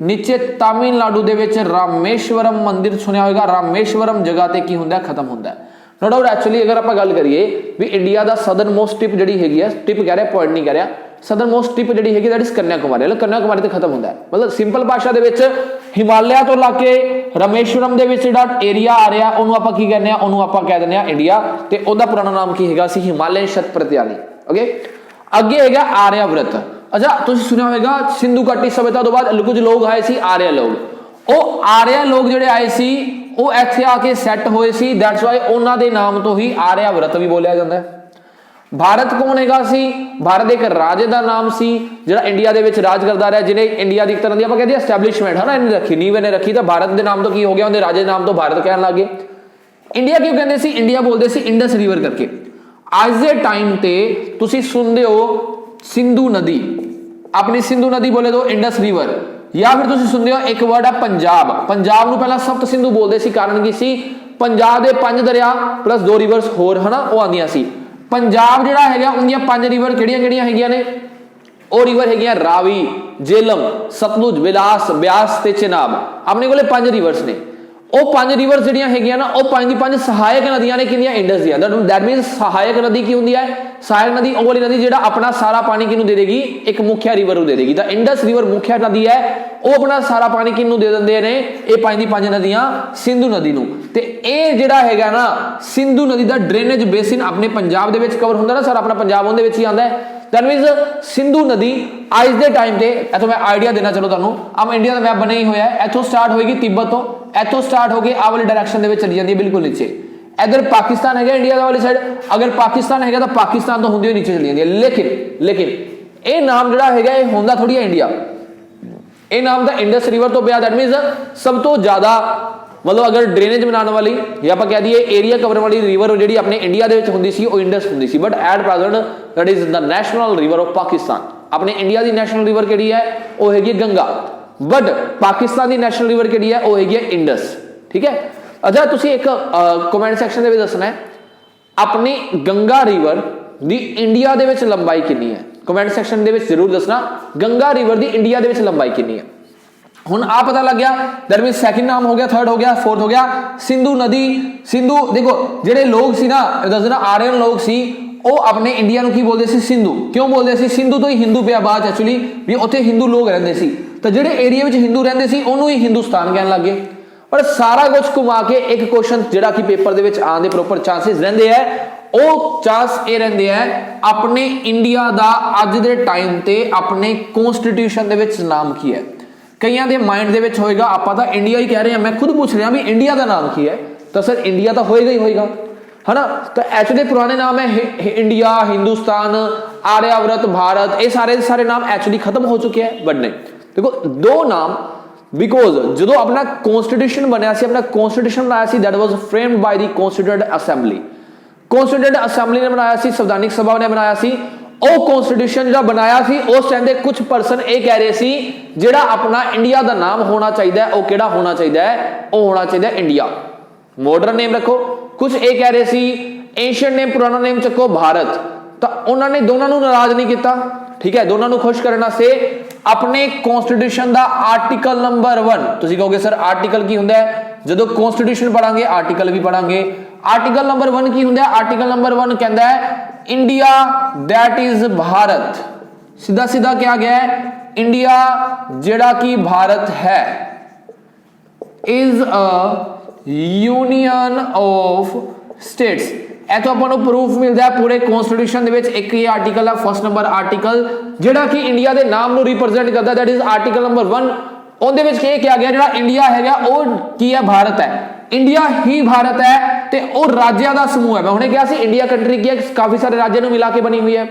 नीचे तमिलनाडु दे विच रामेश्वरम मंदिर सुनिया होगा, रामेश्वरम जगह ते की हुंदा खत्म हुंदा है। नो डाउट एक्चुअली अगर आप गल करिए भी इंडिया का सदर्न मोस्ट टिप जिहड़ी हैगी है, टिप कह रहा पॉइंट नहीं कह रहा, सदर्न मोस्ट टिप जिहड़ी हैगी दैट इज कन्याकुमारी, कन्याकुमारी ते खत्म हुंदा है। मतलब सिंपल भाषा दे विच हिमालय तो लाके रामेश्वरम दे विच जिहड़ा एरिया आ रहा ओनू आपां की कहने आ? ओनू आपां कह दिंदे आ इंडिया, ते ओहदा पुराना नाम की हैगा सी हिमालयन शत प्रत्यानी। ओके, अगे हैगा आर्यावर्त। अच्छा, तुसीं सुनिया होगा सिंधु घाटी सभ्यता तो बाद कुछ लोग आए सी आर्या लोग, ਉਹ ਆਰਿਆ ਲੋਕ ਜਿਹੜੇ ਆਏ ਸੀ ਉਹ ਇੱਥੇ ਆ ਕੇ ਸੈੱਟ ਹੋਏ ਸੀ, ਦੈਟਸ ਵਾਈ ਉਹਨਾਂ ਦੇ ਨਾਮ ਤੋਂ ਹੀ ਆਰਿਆਵਰਤ ਵੀ ਬੋਲਿਆ ਜਾਂਦਾ ਹੈ। ਭਾਰਤ ਕੌਣ ਹੈਗਾ ਸੀ? ਭਾਰਤ ਇੱਕ ਰਾਜੇ ਦਾ ਨਾਮ ਸੀ ਜਿਹੜਾ ਇੰਡੀਆ ਦੇ ਵਿੱਚ ਰਾਜ ਕਰਦਾ ਰਿਹਾ, ਜਿਹਨੇ ਇੰਡੀਆ ਦੀ ਇੱਕ ਤਰ੍ਹਾਂ ਦੀ ਆਪਾਂ ਕਹਿੰਦੇ ਐਸਟੈਬਲਿਸ਼ਮੈਂਟ ਹੈ ਨਾ, ਇਹਨੇ ਰੱਖੀ, ਨੀਂਹ ਇਹਨੇ ਰੱਖੀ, ਤਾਂ ਭਾਰਤ ਦੇ ਨਾਮ ਤੋਂ ਕੀ ਹੋ ਗਿਆ? ਉਹਦੇ ਰਾਜੇ ਦੇ ਨਾਮ ਤੋਂ ਭਾਰਤ ਕਹਿਣ ਲੱਗ ਗਏ। ਇੰਡੀਆ ਕਿਉਂ ਕਹਿੰਦੇ ਸੀ? ਇੰਡੀਆ ਬੋਲਦੇ ਸੀ ਇੰਡਸ ਰਿਵਰ ਕਰਕੇ। ਅੱਜ ਦੇ ਟਾਈਮ ਤੇ ਤੁਸੀਂ ਸੁਣਦੇ ਹੋ ਸਿੰਧੂ ਨਦੀ, ਆਪਣੀ ਸਿੰਧੂ ਨਦੀ ਬੋਲੇ ਤੋਂ ਇੰਡਸ ਰਿਵਰ, ਜਾਂ ਫਿਰ ਤੁਸੀਂ ਸੁਣਦੇ ਹੋ ਇੱਕ ਵਰਡ ਹੈ ਪੰਜਾਬ। ਪੰਜਾਬ ਨੂੰ ਪਹਿਲਾਂ ਸਪਤ ਸਿੰਧੂ ਬੋਲਦੇ ਸੀ, ਕਾਰਨ ਕੀ ਸੀ? ਪੰਜਾਬ ਦੇ 5 ਦਰਿਆ ਪਲੱਸ 2 ਰਿਵਰਸ ਹੋਰ ਹਨਾ ਉਹ ਆਉਂਦੀਆਂ ਸੀ। ਪੰਜਾਬ ਜਿਹੜਾ ਹੈਗਾ ਉਹਦੀਆਂ 5 ਰਿਵਰ ਕਿਹੜੀਆਂ ਹੈਗੀਆਂ ਨੇ? ਉਹ ਰਿਵਰ ਹੈਗੀਆਂ ਰਾਵੀ, ਜੇਲਮ, ਸਤਲੁਜ, ਬਿਆਸ ਤੇ ਚਨਾਬ। ਆਪਣੇ ਕੋਲੇ 5 ਰਿਵਰਸ ਨੇ। ਉਹ 5 ਰਿਵਰਸ ਜਿਹੜੀਆਂ ਹੈਗੀਆਂ ਨਾ, ਉਹ 5 ਦੀ 5 ਸਹਾਇਕ ਨਦੀਆਂ ਨੇ। ਕਿੰਨੀਆਂ? ਇੰਡਸ ਦੀਆਂ। ਦੈਟ ਮੀਨਸ ਸਹਾਇਕ ਨਦੀ ਕੀ ਹੁੰਦੀ ਹੈ? ਸਹਾਇਕ ਨਦੀ ਉਹ ਵਾਲੀ ਨਦੀ ਜਿਹੜਾ ਆਪਣਾ ਸਾਰਾ ਪਾਣੀ ਕਿਹਨੂੰ ਦੇ ਦੇਗੀ? ਇੱਕ ਮੁੱਖਿਆ ਰਿਵਰ ਨੂੰ ਦੇ ਦੇਗੀ। ਤਾਂ ਇੰਡਸ ਰਿਵਰ ਮੁੱਖਿਆ ਨਦੀ ਹੈ, ਉਹ ਆਪਣਾ ਸਾਰਾ ਪਾਣੀ ਕਿਹਨੂੰ ਦੇ ਦਿੰਦੇ ਨੇ? ਇਹ 5 ਦੀ 5 ਨਦੀਆਂ ਸਿੰਧੂ ਨਦੀ ਨੂੰ। ਤੇ ਇਹ ਜਿਹੜਾ ਹੈਗਾ ਨਾ ਸਿੰਧੂ ਨਦੀ ਦਾ ਡਰੇਨੇਜ ਬੇਸਿਨ ਆਪਣੇ ਪੰਜਾਬ ਦੇ ਵਿੱਚ ਕਵਰ ਹੁੰਦਾ ਨਾ, ਸਾਰਾ ਆਪਣਾ ਪੰਜਾਬ ਉਹਦੇ ਵਿੱਚ ਹੀ ਆਉਂਦਾ ਹੈ। दैट मीन्स सिंधु नदी आज के टाइम पे इथों मैं आइडिया देना चलो तुहानू, अब इंडिया का मैप बनया ही होया है, इथों स्टार्ट होएगी तिब्बत तो, इथों स्टार्ट होके आ वाली डायरेक्शन दे विच चली जाती है बिल्कुल नीचे। इधर पाकिस्तान है इंडिया वाली साइड, अगर पाकिस्तान है तो पाकिस्तान तो होंदे नीचे चली जाती है। लेकिन ये नाम जिहड़ा हैगा ये होंदा थोड़ी है इंडिया, ये नाम दा इंडस रिवर तो पिया। दैट मीन्स सब तो ज़्यादा मतलब अगर ड्रेनेज बनाने वाली या आप कह दिए एरिया कवर वाली रिवर जी अपने इंडिया के होंदी सी वो इंडस होंदी सी, but at present that is the national river of Pakistan. अपने इंडिया की नैशनल रिवर किहड़ी है, वो हैगी गंगा, बट पाकिस्तान की नैशनल रिवर किहड़ी है, वो हैगी इंडस। ठीक है, अच्छा तुसीं एक कमेंट सैक्शन दे विच दसना है अपनी गंगा रिवर दी इंडिया दे विच लंबाई कितनी है, कमेंट सैक्शन दे विच जरूर दसना गंगा रिवर दी इंडिया दे विच लंबाई कितनी है। हुण आ पता लग गया, दैट मीन सैकंड नाम हो गया, थर्ड हो गया, फोर्थ हो गया सिंधु नदी। सिंधु देखो जिहड़े लोग सी ना दसना आर्यन लोग सी वो अपने इंडिया नूं की बोलदे सी सिंधु, क्यों बोलदे सी सिंधु तो ही हिंदू पिया बाद एक्चुअली भी उत्थे हिंदू लोग रहिंदे सी, तो जिहड़े एरिया विच हिंदू रहिंदे सी उहनूं ही हिंदुस्तान कहण लग गए। पर सारा कुछ घुमा के एक क्वेश्चन जिहड़ा कि पेपर दे विच आउण दे प्रॉपर चांसेस रहिंदे है, ਉਹ ਚਾਂਸ ਇਹ ਰਹਿੰਦੇ ਹੈ ਆਪਣੇ ਇੰਡੀਆ ਦਾ ਅੱਜ ਦੇ ਟਾਈਮ ਤੇ ਆਪਣੇ ਕਨਸਟੀਟਿਊਸ਼ਨ ਦੇ ਵਿੱਚ ਨਾਮ ਕੀ ਹੈ। ਕਈਆਂ ਦੇ ਮਾਈਂਡ ਦੇ ਵਿੱਚ ਹੋਏਗਾ ਆਪਾਂ ਤਾਂ ਇੰਡੀਆ ਹੀ ਕਹਿ ਰਹੇ ਹਾਂ, ਮੈਂ ਖੁਦ ਪੁੱਛ ਰਿਹਾ ਵੀ ਇੰਡੀਆ ਦਾ ਨਾਮ ਕੀ ਹੈ, ਤਾਂ ਸਰ ਇੰਡੀਆ ਤਾਂ ਹੋਏਗਾ ਹੀ ਹੋਏਗਾ है ना। तो एक्चुअली पुराने नाम है इंडिया, हिंदुस्तान, आर्यावर्त, भारत, ये सारे नाम एक्चुअली खत्म हो चुके हैं। बट नहीं देखो दो नाम बिकॉज जो अपना कॉन्स्टिट्यूशन बनया सी, अपना कॉन्स्टिट्यूशन बनाया सी, that was framed by the constituent assembly. Constituent assembly ने बनाया सी, संवैधानिक सभा ने बनाया सी। ਉਹ कॉन्स्टिट्यूशन ਜਿਹੜਾ बनाया सी उस टाइम ਦੇ कुछ परसन ਇਹ ਕਹਿ ਰਹੇ ਸੀ ਜਿਹੜਾ अपना इंडिया ਦਾ नाम होना चाहिए ਉਹ ਕਿਹੜਾ ਹੋਣਾ ਚਾਹੀਦਾ ਹੈ, ਉਹ ਹੋਣਾ ਚਾਹੀਦਾ इंडिया। मॉडर्न नेम रखो, कुछ ये कह रहे सी एंशिएंट नेम पुराना नेम चको भारत। तो उन्होंने दोनों को नाराज नहीं किया, ठीक है, दोनों को खुश करने से अपने कॉन्स्टिट्यूशन का आर्टिकल नंबर 1 तुम कहोगे सर आर्टिकल की होंगे, जो कॉन्स्टिट्यूशन पढ़ांगे आर्टिकल भी पढ़ांगे। आर्टिकल नंबर 1 की होंगे, आर्टिकल नंबर 1 कहता है इंडिया दैट इज भारत। सीधा सीधा क्या गया है, इंडिया जेड़ा की भारत है is a union of states. इथों अपन प्रूफ मिलता है पूरे कॉन्स्टिट्यूशन दे विच एक ही आर्टिकल है, फर्स्ट नंबर आर्टिकल जिहड़ा कि इंडिया के नाम नूं रिप्रेजेंट करता, दैट इज आर्टिकल नंबर 1। उहदे विच क्या किया गया, जिहड़ा इंडिया है वो की है, भारत है, इंडिया ही भारत है ते वो राज्यां दा समूह है। मैं हुणे कहा सी इंडिया कंट्री की है, काफी सारे राज्यों नूं मिला के बनी हुई है,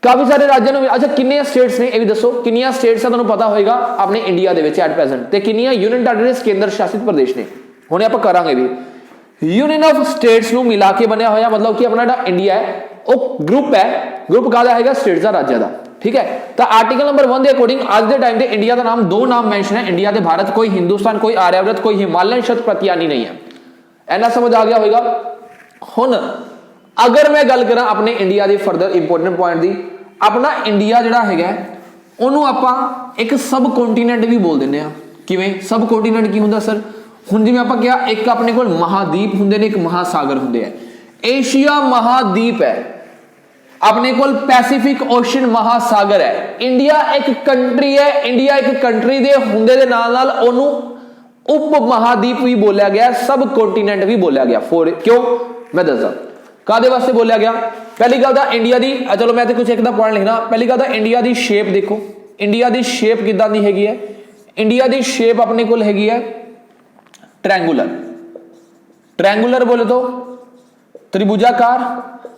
काफी सारे राज्यों में। अच्छा कितने स्टेट्स ने, ये भी दसो कितनी स्टेट्स है, तुहानूं पता होएगा अपने India they which at present, ते कितनी यूनियन टेरिटरीज केंद्र शासित प्रदेश ने। हुणे आपां करांगे भी यूनियन ऑफ स्टेट्स नूं मिला के बनया होया, मतलब कि अपना जिहड़ा इंडिया है वो ग्रुप है, ग्रुप काहदा हैगा, स्टेट्स दा, राज्य दा, ठीक है। तो आर्टिकल नंबर 1 के अकॉर्डिंग आज के टाइम पे इंडिया का नाम दो नाम मेंशन है, इंडिया ते भारत, कोई हिंदुस्तान, कोई आर्यावर्त, कोई हिमालयन शत प्रतियानी नहीं है। इन्ना समझ आ गया होगा। हुण अगर मैं गल करा अपने इंडिया की फर्दर इंपोर्टेंट पॉइंट की, अपना इंडिया जिहड़ा हैगा उहनूं आपां एक सब कॉन्टीनेंट भी बोल दिंदे आ। किवें सब कॉन्टीनेंट की हुंदा सर, हुण जिवें आपां कहा एक अपने कोल महादीप हुंदे ने, एक महासागर हुंदे आ। एशिया महादीप है, अपने कोल पैसिफिक ओशन महासागर है। इंडिया एक कंट्री है, इंडिया एक कंट्री दे हुंदे दे नाल नाल ओनू उप महादीप भी बोलिया गया, सब कॉन्टीनेंट भी बोलिया गया। फॉर क्यों मैं दसदा कादे वास्ते बोलिया गया। पहली गल तां इंडिया दी, चलो मैं तो कुछ एक दा पॉइंट लिखना। पहली गल तां इंडिया दी शेप देखो, इंडिया दी शेप किदां दी हैगी है। इंडिया दी शेप अपने कोल हैगी है ट्रायंगुलर। ट्रायंगुलर बोले तो त्रिभुजाकार,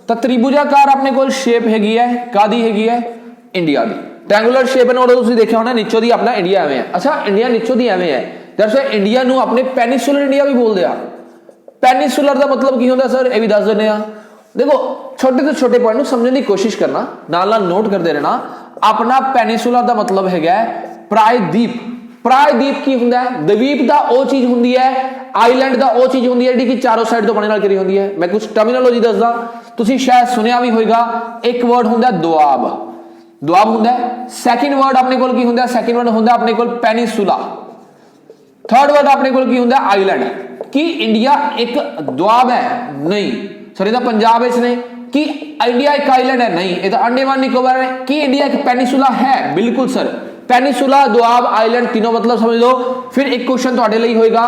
तो त्रिभुजाकार अपने कोल शेप हैगी है, कादी हैगी है, इंडिया दी। ट्रायंगुलर शेप ने तुसीं देखिया होना नीचों दी अपना इंडिया एवें है। अच्छा इंडिया नीचों दी एवें है, दैट्स वाई इंडिया नूं अपने पेनिसुलर इंडिया भी बोलदे आ। पेनिसुलर दा मतलब की होंदा सर, ये भी दस दिंदे आ। देखो छोटे तो छोटे पॉइंट नूं समझने की कोशिश करना, नाल नाल नोट करते रहना। अपना पेनिसुलर दा मतलब हैगा प्रायद्वीप। प्रायद्वीप की हुंदा है, द्वीप दा ओ चीज हुंदी है, आइलैंड दा ओ चीज हुंदी है जिहड़ी कि चारों साइड तो पानी नाल घिरी हुंदी है। मैं कुछ टर्मिनोलॉजी दसदा, तुसीं शायद सुनिया भी होएगा। एक वर्ड हुंदा दुआब, दुआब हुंदा है। सैकेंड वर्ड अपने कोल की हुंदा है, सैकेंड वर्ड हुंदा अपने कोल पेनिसुला। थर्ड वर्ड अपने कोल की हुंदा आइलैंड। कि इंडिया एक दुआब है नहीं सर, ये पंजाब विच ने। कि इंडिया एक आइलैंड है नहीं, ये तो अंडमान निकोबार है। कि इंडिया एक पेनिसुला है, बिल्कुल सर, पेनिसुला, दुआब, आइलैंड तीनों मतलब समझ लो। फिर एक क्वेश्चन तुहाडे लई होएगा,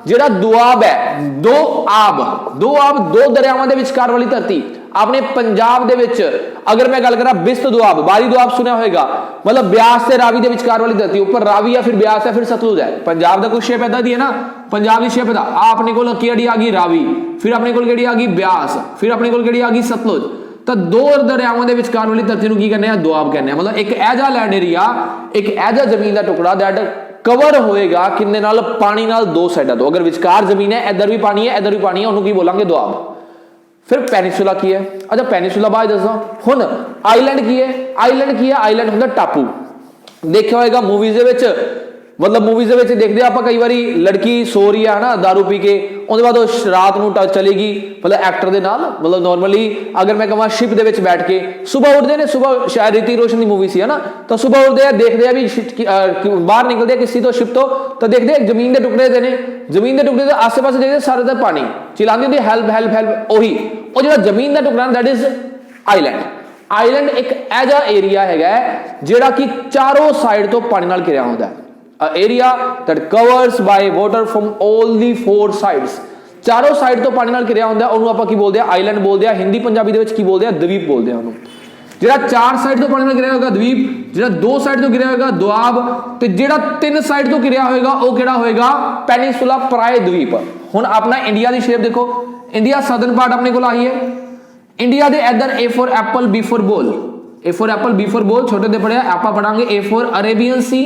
जिहड़ा दुआब है, दो आब दो दरियावां दे विचकार वाली धरती। अपने पंजाब दे विच अगर मैं गल करा बिस्त दुआब, बारी दुआब सुनिया होएगा, मतलब ब्यास ते रावी दे विचकार वाली धरती। ऊपर रावी है, फिर ब्यास है, फिर सतलुज है। पंजाब दा कुछ शेप इदां दी है ना, पंजाब दी शेप इदां। आ अपने कोल किहड़ी आ गई रावी, फिर अपने कोल किहड़ी आ गई ब्यास, फिर अपने कोल किहड़ी आ गई सतलुज। तो दो दरियावां दे विचकार वाली धरती नूं की कहने आ, दुआब कहने आ। मतलब एक ऐजा लैंड एरिया, एक ऐजा जमीन का टुकड़ा दैट कवर होएगा किन्ने नाल, पानी नाल दो साइडां तो। अगर विचकार जमीन है, इधर भी पानी है, इधर भी पानी है, उन्होंने की बोलांगे दुआब। फिर पेनिसुला की है। अच्छा पेनिसुला बाद दसदा हुण आइलैंड की है। आइलैंड की है, आइलैंड हुंदा टापू। देखिया होगा मूवीज दे विच, मतलब मूवीज दे विच देखदे आपां कई बारी लड़की सो रही है ना दारू पी के, उहदे बाद वो रात नूं चलेगी मतलब एक्टर दे नाल, मतलब नॉर्मली अगर मैं कहां शिप दे विच बैठ के सुबह उठते ने, सुबह शायद ऋतिक रोशन की मूवी सी है ना, तो सुबह उठते हैं देखते हैं भी बाहर निकलते किसी तो शिप तो देखते हैं जमीन के टुकड़े ने, जमीन के टुकड़े के आसे पासे देखते सारे तक पानी चिल्लाती होंदी हेल्प हेल्प हेल्प, ओही वो जो जमीन का टुकड़ा दैट इज आइलैंड। आइलैंड एक ऐसा एरिया है जिहड़ा कि चारों साइड तो पानी नाल घिरिया होंदा है। Area that covers by water from all the four sides, चारों साइड तो पानी नाल घिरिया होंदा है, उहनूं आपां की बोलदे आ आइलैंड बोलदे आ, हिंदी पंजाबी दे विच की बोलदे आ द्वीप बोलदे आ उहनूं। जिहड़ा चार साइड तो पानी नाल घिरिया होगा द्वीप, जिहड़ा दो साइड तो घिरिया होगा दुआब, ते जिहड़ा तीन साइड तो घिरिया होगा वो किहड़ा होएगा पेनिनसुला प्राय द्वीप। हुण अपना इंडिया दी शेप देखो, इंडिया सदर्न पार्ट अपने कोल आई है, इंडिया दे इधर A for apple B for ball, A for apple B for ball छोटे दे पढ़िया, आपां पढ़ांगे A for Arabian sea,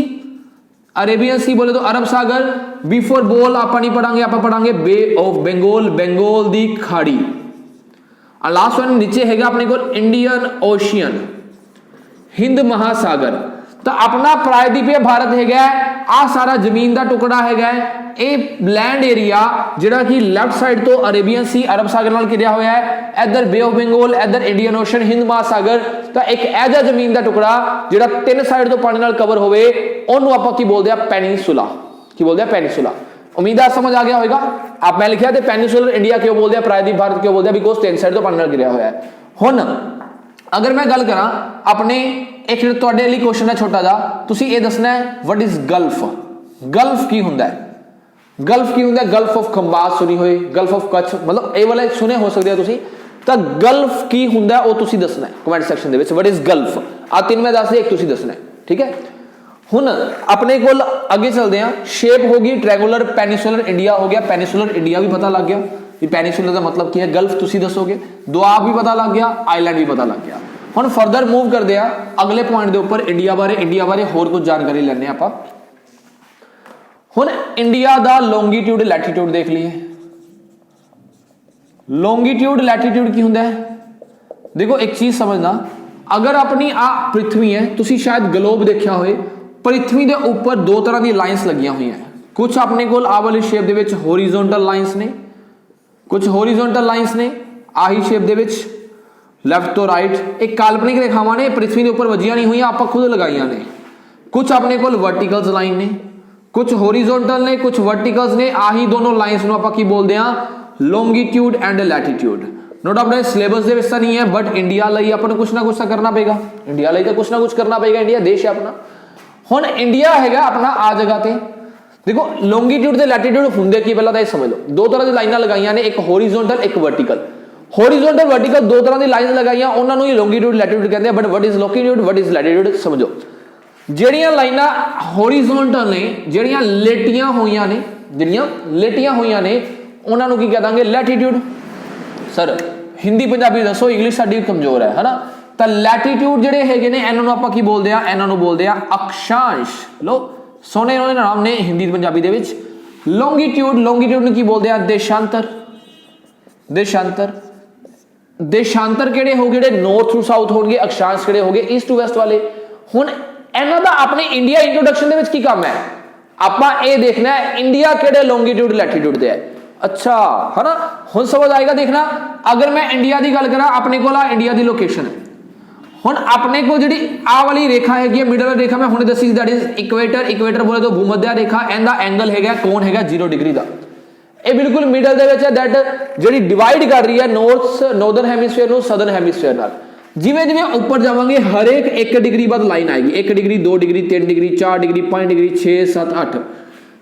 Arabian sea बोले तो अरब सागर, बी फॉर बॉल आपां नहीं पढ़ांगे, आपां पढ़ांगे बे ऑफ बंगाल, बंगाल दी खाड़ी, और लास्ट वन नीचे हैगा अपने को इंडियन ओशियन, हिंद महासागर। तो अपना प्रायद्वीपीय भारत हैगा आ सारा जमीन का टुकड़ा हैगा, ए लैंड एरिया जिहड़ा कि लैफ्ट साइड तो अरेबियन सी अरब सागर नाल घिरिया होया है, इधर बे ऑफ बंगाल, इधर इंडियन ओशन, हिंद महासागर। तो एक ऐसा जमीन का टुकड़ा जिहड़ा तीन साइड तो पानी नाल कवर होवे ओनू आपां की बोलदे आ पेनिनसुला, की बोलदे आ पेनिनसुला। उम्मीद है समझ आ गया होगा। आप मैं लिखा थे पेनिनसुलर इंडिया क्यों बोलते हैं, प्रायद्वीप भारत क्यों बोलते हैं, बिकॉज तीन साइड तो पानी नाल घिरिया होया है। हुण अगर मैं गल करा अपने एक तुहाडे लई क्वेश्चन है छोटा जा, तुसी ये दसना है व्हाट इज गल्फ, गल्फ की हुंदा है, गल्फ की हुंदा है, गल्फ ऑफ खंबात सुनी होई, गल्फ ऑफ कच्छ, मतलब ये वाले सुने हो सकते हैं तुसी, तो गल्फ की हुंदा है वो तुसी दसना है कमेंट सेक्शन दे विच, व्हाट इज गल्फ। आ तीन मैं दस दे एक तुसी दसना है, ठीक है। हुण अपने कोल अगे चलते हैं, शेप होगी ट्रायंगुलर, पेनिनसुलर इंडिया हो गया, पेनिनसुलर इंडिया भी पता लग गया कि पेनिनसुलर का मतलब क्या है, गल्फ तुसी दसोगे, दुआब भी पता लग गया, आइलैंड भी पता लग गया। हुण फर्दर मूव करते हैं अगले पॉइंट के उपर, इंडिया बारे होर कुछ जानकारी लैने आपां। हुण इंडिया दा लॉन्गीट्यूड लैटीट्यूड देख लीए, लॉन्गीट्यूड लैटीट्यूड की हुंदा है, देखो एक चीज समझना, अगर अपनी आ पृथ्वी है, तुसी शायद ग्लोब देखा होए, पृथ्वी के उपर दो तरह की लाइन्स लगियां हुई हैं, कुछ अपने कोल आ वाली शेप दे विच होरिजोनटल लाइन्स ने, कुछ होरिजोनटल लाइन्स ने आही शेप दे विच लैफ्ट तो राइट, एक काल्पनिक रेखावां ने पृथ्वी के उपर वजियां नहीं हुई, आप खुद लगाइयां ने, कुछ अपने कोल वर्टिकल्स लाइन ने, कुछ होरिजोनटल ने, कुछ वर्टिकल्स ने, आही दोनों लाइन्स नूं आपां की बोलदे आ longitude and latitude. No doubt अपने सिलेबस दे विच तां नहीं है, बट इंडिया लई आपां नूं कुछ ना कुछ करना पेगा, इंडिया लई तां कुछ ना कुछ करना पेगा, इंडिया देश है अपना। हुण इंडिया हैगा अपना आ जगह ते, देखो लॉन्गीट्यूड ते लैटीट्यूड हुंदे की पहला तां समझ लो, दो तरह की लाइनां लगाइयां ने, एक होरिजोनटल एक वर्टिकल, होरिजोनटल वर्टिकल दो तरह की लाइन लगाइयां, उन्हां नूं ही लॉन्गीट्यूड लैटीट्यूड कहते हैं। But what is longitude what is latitude समझो, ਜਿਹੜੀਆਂ ਲਾਈਨਾਂ ਹੋਰੀਜ਼ੋਨਟਲ ਨੇ, ਜਿਹੜੀਆਂ ਲੇਟੀਆਂ ਹੋਈਆਂ ਨੇ, ਉਹਨਾਂ ਨੂੰ ਕੀ ਕਹਿ ਦਾਂਗੇ ਲੈਟੀਟਿਊਡ। ਸਰ ਹਿੰਦੀ ਪੰਜਾਬੀ ਦੱਸੋ, ਇੰਗਲਿਸ਼ ਸਾਡੀ ਕਮਜ਼ੋਰ ਹੈ ਹਨਾ, ਤਾਂ ਲੈਟੀਟਿਊਡ ਜਿਹੜੇ ਹੈਗੇ ਨੇ ਇਹਨਾਂ ਨੂੰ ਆਪਾਂ ਕੀ ਬੋਲਦੇ ਆ, ਇਹਨਾਂ ਨੂੰ ਬੋਲਦੇ ਆ ਅਕਸ਼ਾਂਸ਼। ਲੋ ਸੋਹਣੇ ਉਹਦੇ ਨਾਮ ਨੇ ਹਿੰਦੀ ਪੰਜਾਬੀ ਦੇ ਵਿੱਚ। ਲੌਂਗੀਟਿਊਡ ਨੂੰ ਕੀ ਬੋਲਦੇ ਆ, ਦੇਸ਼ਾਂਤਰ। ਦੇਸ਼ਾਂਤਰ ਕਿਹੜੇ ਹੋ ਗਏ, ਜਿਹੜੇ ਨੌਰਥ ਟੂ ਸਾਊਥ ਹੋਣਗੇ, ਅਕਸ਼ਾਂਸ਼ ਕਿਹੜੇ ਹੋ ਗਏ ਈਸਟ ਟੂ ਵੈਸਟ ਵਾਲੇ। ਹੁਣ ਇਹਨਾਂ ਦਾ ਆਪਣੇ ਇੰਡੀਆ ਇੰਟਰੋਡਕਸ਼ਨ ਦੇ ਵਿੱਚ ਕੀ ਕੰਮ ਹੈ, ਆਪਾਂ ਇਹ ਦੇਖਣਾ ਹੈ ਇੰਡੀਆ ਕਿਹੜੇ ਲੌਂਗੀਟਿਊਡ ਲੈਟੀਟਿਊਡ ਤੇ ਹੈ। अच्छा है ना, हुण समझ आएगा। देखना अगर मैं इंडिया की गल करा, अपने को इंडिया की लोकेशन है, हुण अपने को जी आ वाली रेखा हैगी मिडल रेखा मैं हुणे दसी, दैट इज इक्वेटर। इक्वेटर बोले तो भूमध्य रेखा, इनका एंगल हैगा कोण हैगा 0 डिग्री का, ये बिल्कुल मिडल दे विच है, दैट जी डिवाइड कर रही है नॉर्दर्न हैमिसफेयर नूं सदर्न हैमिसफेयर नाल। जिवें जिवें ऊपर जावांगे हरेक 1 डिग्री बाद लाइन आएगी, 1 degree 2 degree 3 degree 4 degree 5 degree 6 7 8।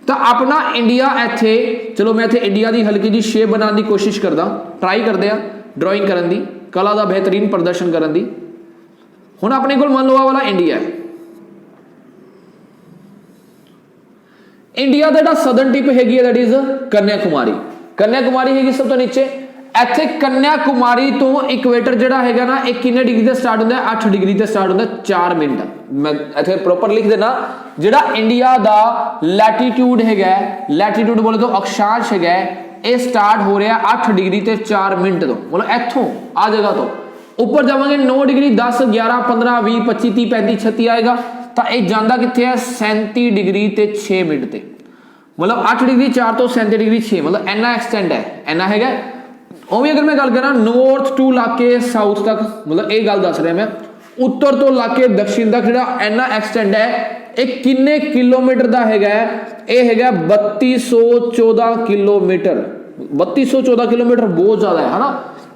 तो अपना इंडिया इत्थे, चलो मैं इत्थे इंडिया की हल्की जी शेप बनाने की कोशिश करदा, ट्राई करते हैं ड्राइंग करन दी, कला का बेहतरीन प्रदर्शन करन दी। हुण अपने कोल मान लो आ वाला इंडिया है, इंडिया का जिहड़ा सदर्न टिप हैगी दैट इज कन्याकुमारी। कन्याकुमारी हैगी सब तो नीचे, ਇੱਥੇ कन्याकुमारी तो इक्वेटर ਜਿਹੜਾ ਹੈਗਾ ਨਾ, ਇਹ ਕਿੰਨੇ डिग्री ਤੇ ਸਟਾਰਟ ਹੁੰਦਾ ਹੈ, 8 डिग्री ਤੇ ਸਟਾਰਟ ਹੁੰਦਾ 4 ਮਿੰਟ। ਮੈਂ ਇੱਥੇ ਪ੍ਰੋਪਰ ਲਿਖ ਦੇਣਾ, ਜਿਹੜਾ ਇੰਡੀਆ ਦਾ ਲੈਟੀਟਿਊਡ ਹੈਗਾ, ਲੈਟੀਟਿਊਡ ਬੋਲੇ ਤਾਂ ਅਕਸ਼ਾਂਸ਼ ਹੈਗਾ, ਇਹ ਸਟਾਰਟ ਹੋ ਰਿਹਾ 8 ਡਿਗਰੀ ਤੇ 4 ਮਿੰਟ ਤੋਂ, ਮਤਲਬ ਇੱਥੋਂ ਆ ਜਗ੍ਹਾ ਤੋਂ ਉੱਪਰ ਜਾਵਾਂਗੇ 9 ਡਿਗਰੀ 10 11 15 20 25 30 35 36 ਆਏਗਾ ਤਾਂ ਇਹ ਜਾਂਦਾ ਕਿੱਥੇ ਹੈ 37 ਡਿਗਰੀ ਤੇ 6 ਮਿੰਟ ਤੇ, मतलब 8 डिग्री 4 तो 37 डिग्री 6, मतलब इन्ना एक्सटेंड है, इन्ना है। ਉਹ ਵੀ ਅਗਰ ਮੈਂ ਗੱਲ ਕਰਾਂ north to law K south ਤੱਕ, ਮਤਲਬ ਇਹ ਗੱਲ ਦੱਸ ਰਿਹਾ ਮੈਂ, ਉੱਤਰ ਤੋਂ ਲਾ ਕੇ ਦਕਸ਼ਿਣ ਤੱਕ ਜਿਹੜਾ ਇੰਨਾ ਐਕਸਟੈਂਡ ਹੈ, ਇਹ ਕਿੰਨੇ ਕਿਲੋਮੀਟਰ ਦਾ ਹੈਗਾ? ਇਹ ਹੈਗਾ 3214 ਕਿਲੋਮੀਟਰ। 3214 ਕਿਲੋਮੀਟਰ ਬਹੁਤ ਜ਼ਿਆਦਾ ਹੈ ਹਨਾ,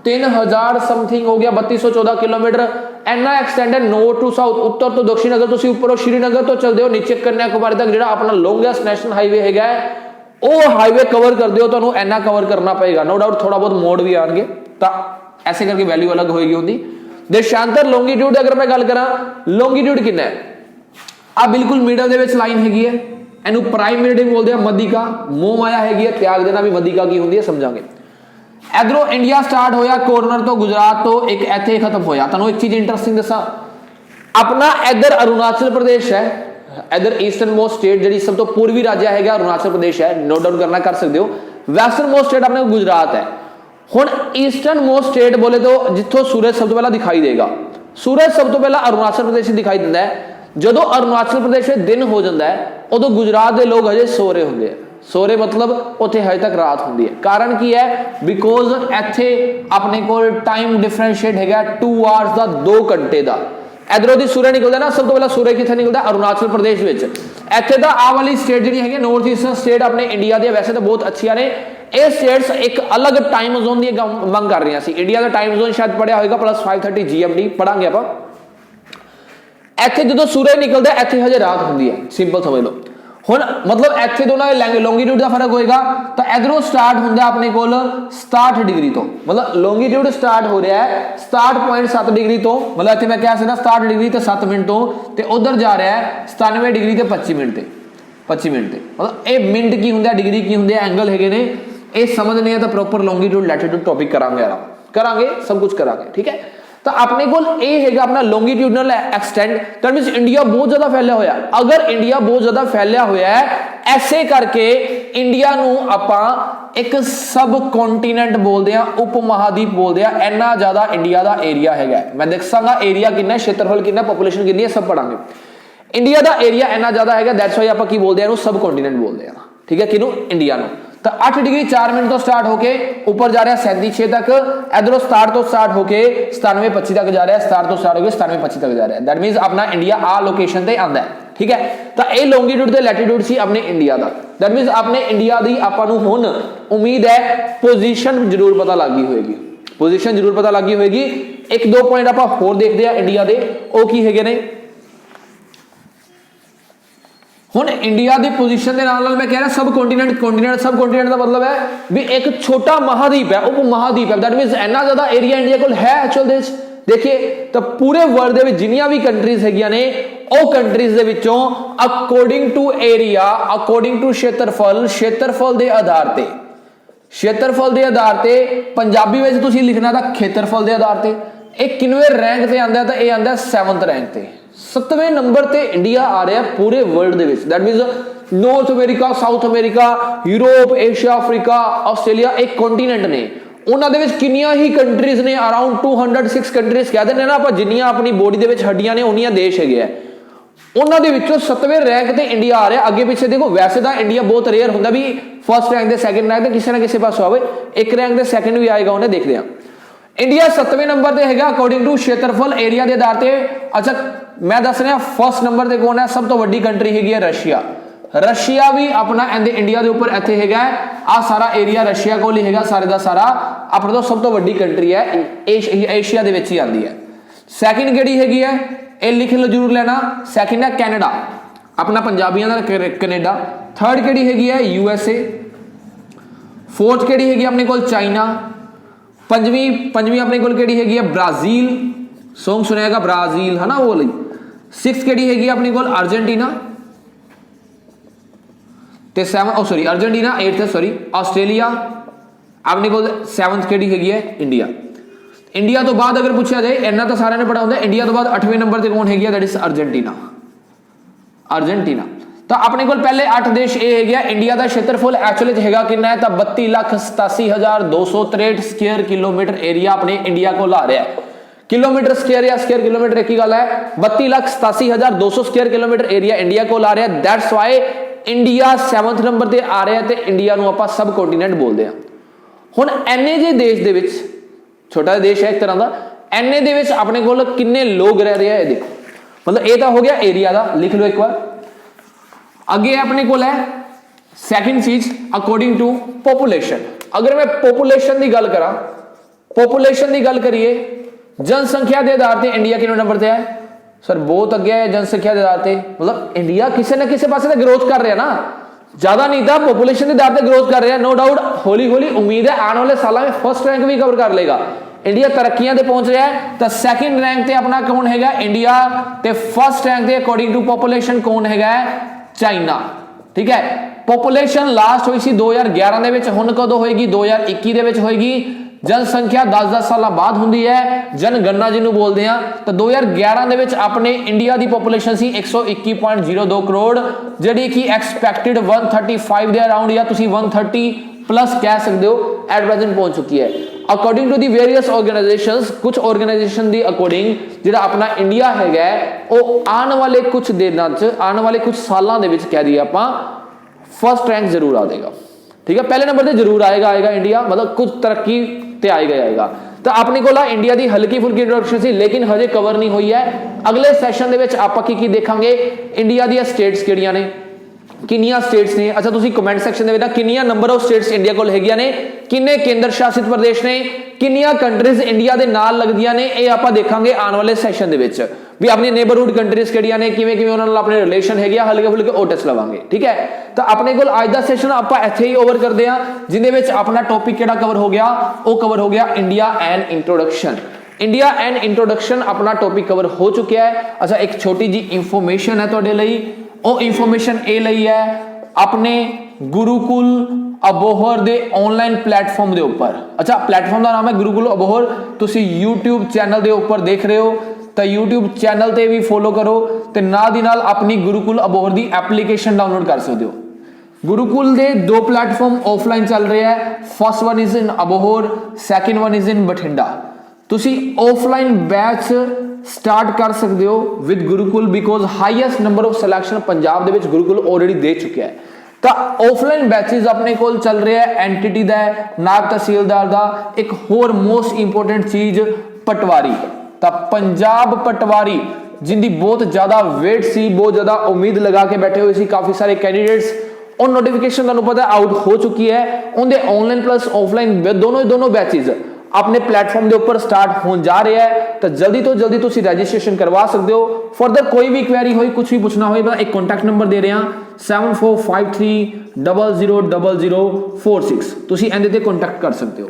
3000 ਸਮਥਿੰਗ ਹੋ ਗਿਆ 3214 ਕਿਲੋਮੀਟਰ, ਇੰਨਾ ਐਕਸਟੈਂਡ ਹੈ ਨੌਰਥ ਟੂ ਸਾਊਥ, ਉੱਤਰ ਤੋਂ ਦਕਸ਼ਿਣ। ਅਗਰ ਤੁਸੀਂ ਉੱਪਰੋਂ ਸ਼੍ਰੀਨਗਰ ਤੋਂ ਚੱਲਦੇ ਹੋ ਨੀਚੇ ਕੰਨਿਆਕੁਮਾਰੀ ਤੱਕ ਜਿਹੜਾ ਆਪਣਾ ਲੌਂਗੈਸਟ ਨੈਸ਼ਨਲ ਹਾਈਵੇ ਹੈਗਾ ਉਹ ਹਾਈਵੇ ਕਵਰ ਕਰਦੇ ਹੋ, ਤੁਹਾਨੂੰ ਇੰਨਾ ਕਵਰ ਕਰਨਾ ਪਏਗਾ। नो डाउट थोड़ा बहुत मोड भी आएंगे तो ऐसे करके वैल्यू अलग होगी होंगी। देशांतर लॉन्गिट्यूड अगर मैं गल करा, लॉन्गिट्यूड कितना है आ बिल्कुल मिडल दे विच लाइन हैगी है, इनू प्राइम मेरिडियन बोलते हैं, मध्यिका मोह माया हैगी है, त्याग देना भी मध्यिका की होंगी है, समझांगे। इधरों इंडिया स्टार्ट होया कॉर्नर तो गुजरात तो एक इत्थे खत्म होया। तुहानूं एक चीज इंटरेस्टिंग दसा, अपना इधर अरुणाचल प्रदेश है, इधर ईस्टर्न मोस्ट स्टेट जी सब तो पूर्वी राज्य है अरुणाचल प्रदेश है, नोट डाउन करना कर सकते हो। वैस्टर्न मोस्ट स्टेट अपने गुजरात है। हुण ईस्टर्न मोस्ट स्टेट बोले तो जिथों सूरज सब तो पहला दिखाई देगा, सूरज सब तो पहला अरुणाचल प्रदेश दिखाई दिंदा है। जदों अरुणाचल प्रदेश दिन हो जाता है उदों गुजरात के लोग हजे सो रहे होंगे, सो रहे मतलब उत्थे हजे तक रात होंदी है। कारण की है? बिकॉज इत्थे अपने कोल टाइम डिफरेंशिएट हैगा 2 आवर्स का, 2 घंटे का। इधरों दी सूरज निकलता ना, सब तो पहला सूरज कित्थे निकलता? अरुणाचल प्रदेश विच। इत्थे दा आ वाली स्टेट जिहड़ी हैगी नॉर्थ ईस्टर्न स्टेट अपने इंडिया दी वैसे तो बहुत अच्छियां ने, ये स्टेट्स एक अलग टाइम जोन की मंग कर रही सी। इंडिया का टाइम जोन शायद पढ़िया होगा +5:30 GMT पढ़ांगे आपां। इत्थे जदों सूरज निकलदा इत्थे हजे रात हुंदी है, सिंपल समझ लो। हुण मतलब इत्थे दोनों लॉन्गिट्यूड का फर्क होएगा तो इधरों स्टार्ट हुंदा अपने कोल 67 डिग्री तो, मतलब लॉन्गिट्यूड स्टार्ट हो रहा है 67.7 डिग्री तो, मतलब इत्थे मैं कह सकदा 67 डिग्री ते 7 मिनट तो, ते उधर जा रहा है 97 डिग्री ते 25 मिनट ते, 25 मिनट ते। मतलब ये मिनट की हुंदा, डिग्री की हुंदे, एंगल हैगे ने, ये समझने हैं तो प्रॉपर लॉन्गिट्यूड लैटिट्यूड टॉपिक करांगे, आराम करांगे, सब कुछ करांगे, ठीक है। तो अपने को ये है अपना longitudinal extent, that means India बहुत ज्यादा फैलिया होया। अगर इंडिया बहुत ज्यादा फैलिया होया है ऐसे करके इंडिया नू आपां एक सब कॉन्टीनेंट बोलते हैं, उप महाद्वीप बोलते हैं, इन्ना ज्यादा इंडिया का एरिया है। मैं दसांगा एरिया कितना, क्षेत्रफल कितना, पॉपुलेशन कितनी है, सब पढ़ांगे। इंडिया का एरिया इन्ना ज्यादा है, दैट्स वाई आपां की बोलते हैं सब कॉन्टीनेंट बोलते हैं, ठीक है, किनू? इंडिया नू। तो 8 डिग्री 4 मिनट तो स्टार्ट होके ऊपर जा रहा है 37.6 तक, इधरों स्टार्ट होके 97.25 तक जा रहा है, स्टार्ट तो स्टार्ट होके 97.25 तक जा रहा है। दैट मींस अपना इंडिया आ लोकेशन ते आंदा है, ठीक है। तो ये लॉन्गिट्यूड ते लैटिट्यूड सी अपने इंडिया का। दैट मींस अपने इंडिया दी आपां नूं हुण उम्मीद है पोजीशन जरूर पता लग गई होएगी, पोजीशन जरूर पता लग गई होएगी। 1-2 पॉइंट आपां होर देखदे आ इंडिया दे, ओ की हैगे ने। हुण इंडिया की पोजीशन के नाल मैं कह रहा सब कॉन्टीनेंट सब कॉन्टीनेंट का मतलब है भी एक छोटा महाद्वीप है, उप महाद्वीप है। दैट मींस इन्ना ज्यादा एरिया इंडिया कोल है एक्चुअल दे विच। देखिए तो पूरे वर्ल्ड दे विच जिन्नियां भी कंट्रीज हैगियां ने, ਉਹ कंट्रीज दे विचों according to area, according to क्षेत्रफल ਦੇ ਆਧਾਰ ਤੇ, क्षेत्रफल ਦੇ ਆਧਾਰ ਤੇ ਪੰਜਾਬੀ ਵਿੱਚ ਤੁਸੀਂ ਲਿਖਣਾ ਤਾਂ ਖੇਤਰਫਲ ਦੇ ਆਧਾਰ ਤੇ। ਇਹ ਕਿੰਨਵੇਂ ਰੈਂਕ ਤੇ ਆਂਦਾ? ਤਾਂ ਇਹ ਆਂਦਾ 7th रैंक ਤੇ, 7वें नंबर ते इंडिया आ रहा है पूरे world they which. That means north America, south America, Europe, Asia, Africa, Australia एक कॉन्टीनेंट ने, उन्हां दे विच किन्नियां ही कंट्रीज ने, अराउंड 206 कंट्रीज कह देने ना आपां, जिन्नियां अपनी बॉडी दे विच हड्डियां ने उन्नियां देश हैगे है। उन्हां दे विचों 7वें रैंक ते इंडिया आ रहा है। अगे पिछे देखो वैसे तो इंडिया बहुत रेयर हुंदा भी फर्स्ट रैंक ते सैकेंड रैंक ते किसी ना किसी पासों आवे, एक रैंक ते सैकेंड भी आएगा, उन्हें देखते हैं। इंडिया 7वें नंबर ते हैगा अकॉर्डिंग टू क्षेत्रफल एरिया के आधार ते। अच्छा मैं दस रहा फर्स्ट नंबर ते कौन है? सब तो वड्डी कंट्री हैगी है रशिया। रशिया भी अपना इंडिया के उपर इत्थे हैगा, आ सारा एरिया रशिया कोल ही हैगा, सारे दा सारा अपने तो सब तो वड्डी कंट्री है, एशिया दे विच ही आंदी है। सैकेंड किहड़ी हैगी है, ये लिख लो जरूर लेना, सैकेंड है कैनेडा, अपना पंजाबियों का कैनेडा। थर्ड किहड़ी हैगी है USA। फोर्थ किहड़ी हैगी अपने कोल चाइना। पंजवीं अपने कोल किहड़ी हैगी है ब्राजील, सॉन्ग सुनेगा ब्राजील है ना वो वाली। 6th किहड़ी हैगी अपने कोल अर्जेंटीना ते 7 अर्जेंटीना 8th सॉरी ऑस्ट्रेलिया। अपने कोल 7th किहड़ी हैगी है इंडिया। इंडिया तो बाद अगर पूछा जाए, इन्ना तो सारे ने पढ़ा होंगे, इंडिया तो बाद 8वें नंबर ते कौन हैगी है? That is Argentina. अर्जेंटीना तो अपने को पहले 8 देश ये है गया। इंडिया का क्षेत्रफल एक्चुअली हैगा कितना है, तो 32,87,263 स्क्वायर किलोमीटर एरिया अपने इंडिया को ला रहा है। किलोमीटर स्क्वायर या स्क्वायर किलोमीटर एक ही गल है, 32,87,200 स्क्वायर किलोमीटर एरिया इंडिया को ला रहा है। That's why India 7th number ते आ रहा है, तो इंडिया नूं आपां सब कॉन्टीनेंट बोलते हैं। हुण एने जे देश दे विच, छोटा देश है एक तरह का, एने दे विच अपने कोल किन्ने लोग रह रहे हैं, देखो मतलब ये तो हो गया एरिया का, लिख लो एक बार। अगे अपने को है सेकंड चीज अकॉर्डिंग टू पॉपुलेशन। अगर मैं पॉपुलेशन की गल करा, पॉपुलेशन की गल करिए जनसंख्या के आधार पर इंडिया कितने नंबर पे है सर, बहुत अगे है जनसंख्या के आधार पर। मतलब इंडिया किसी न किसी पासे ग्रोथ कर रहा है ना, ज्यादा नहीं था पॉपुलेशन के आधार पर ग्रोथ कर रहा है, नो डाउट। हौली हौली उम्मीद है आने वाले सालों में फर्स्ट रैंक भी कवर कर लेगा। इंडिया तरक्कियां ते पहुंच रहा है, तो सेकंड रैंक ते अपना कौन हैगा इंडिया, ते फर्स्ट रैंक ते अकॉर्डिंग टू पॉपुलेशन कौन हैगा चाइना। ठीक है, पॉपुलेशन लास्ट हुई सी 2011 दे विच, हुण कदों होएगी 2021 दे विच होएगी। जनसंख्या 10-10 साल बाद हुंदी है, जनगणना जिन्हों बोलते हैं। तो 2011 दे विच अपने इंडिया की पॉपुलेशन सी 121.02 करोड़, जिहड़ी कि एक्सपैक्टेड 135 दे अराउंड या तुसीं 130 प्लस कह सकते हो एट प्रेजेंट पहुंच चुकी है। According to the various organisations, कुछ ऑर्गेनाइजेशन दी अकॉर्डिंग जिहड़ा अपना इंडिया हैगा वो आने वाले कुछ दिनों च, आने वाले कुछ सालों दे विच कह दईए आपां फर्स्ट रैंक जरूर आ जाएगा। ठीक है, पहले नंबर पे जरूर आएगा इंडिया, मतलब कुछ तरक्की ते आएगा। तो अपने को इंडिया की हल्की फुल्की इंट्रोडक्शन सी, लेकिन हजे कवर नहीं हुई है। अगले सैशन दे विच आपां की देखांगे इंडिया दी स्टेट्स किहड़ियां ने, किन्नियां स्टेट्स ने। अच्छा तुसीं कमेंट सैक्शन दे विच किन्नियां नंबर ऑफ स्टेट्स इंडिया कोल हैगियां ने, किन्ने केंद्र शासित प्रदेश ने, किन्नियां कंट्रीज इंडिया दे नाल लगदियां ने, ये आपां देखांगे आने वाले सैशन दे विच भी अपनी नेबरहुड कंट्रीज किहड़ियां ने, किवें किवें उन्हां नाल अपने रिलेशन हैगे आ, हल्के फुल्के ओ टेस्ट लवांगे। ठीक है, तो अपने कोल अज दा सैशन आपां इत्थे ही ओवर करदे आ, जिहदे विच अपना टॉपिक किहड़ा कवर हो गया, वो कवर हो गया India and introduction. India and introduction अपना टॉपिक कवर हो चुका है। अच्छा एक छोटी जी इंफॉर्मेशन है तुहाडे लई, ਉਹ ਇਨਫੋਰਮੇਸ਼ਨ ਇਹ ਲਈ ਹੈ ਆਪਣੇ ਗੁਰੂकुल ਅਬੋਹਰ ਦੇ ਆਨਲਾਈਨ ਪਲੇਟਫਾਰਮ ਦੇ ਉੱਪਰ। ਅੱਛਾ ਪਲੇਟਫਾਰਮ ਦਾ ਨਾਮ ਹੈ ਗੁਰੂकुल ਅਬੋਹਰ। ਤੁਸੀਂ YouTube ਚੈਨਲ ਦੇ ਉੱਪਰ ਦੇਖ ਰਹੇ ਹੋ ਤਾਂ YouTube ਚੈਨਲ ਤੇ ਵੀ ਫੋਲੋ ਕਰੋ ਤੇ ਨਾਲ ਦੀ ਨਾਲ ਆਪਣੀ ਗੁਰੂकुल ਅਬੋਹਰ ਦੀ ਐਪਲੀਕੇਸ਼ਨ ਡਾਊਨਲੋਡ ਕਰ ਸਕਦੇ ਹੋ। गुरुकुल ਦੇ ਦੋ ਪਲੇਟਫਾਰਮ ਆਫਲਾਈਨ ਚੱਲ ਰਹੇ ਹੈ, first one is in Abohar, second one is in Bathinda. ਤੁਸੀਂ ਆਫਲਾਈਨ बैच स्टार्ट कर सकते हो with Gurukul because highest number of selection Punjab दे विच गुरुकुल ऑलरेडी दे चुका है। तो ऑफलाइन बैचेस अपने कोल चल रहे हैं एंटिटी दा, नायब तहसीलदार दा, एक होर मोस्ट इंपोर्टेंट चीज पटवारी। तो पंजाब पटवारी जिंदी बहुत ज्यादा वेट सी, बहुत ज्यादा उम्मीद लगा के बैठे हुए सी काफी सारे कैंडिडेट्स, और नोटिफिकेशन तुहानूं पता आउट हो चुकी है। उनके ऑनलाइन प्लस ऑफलाइन दोनों बैचेज अपने प्लेटफॉर्म के ऊपर स्टार्ट होने जा रहे हैं। तो जल्दी तो जल्दी तुसी रजिस्ट्रेशन करवा सकते हो। फर्दर कोई भी क्वेरी हो, कुछ भी पूछना हो, एक कॉन्टैक्ट नंबर दे रहे हैं 7453000046, तुसी इहदे ते कॉन्टैक्ट कर सकते हो।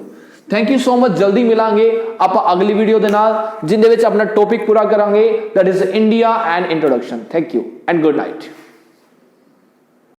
थैंक यू सो मच, जल्दी मिलांगे आप अगली वीडियो दे नाल जिंदे विच अपना टॉपिक पूरा करांगे, that is India and introduction. Thank you and good night.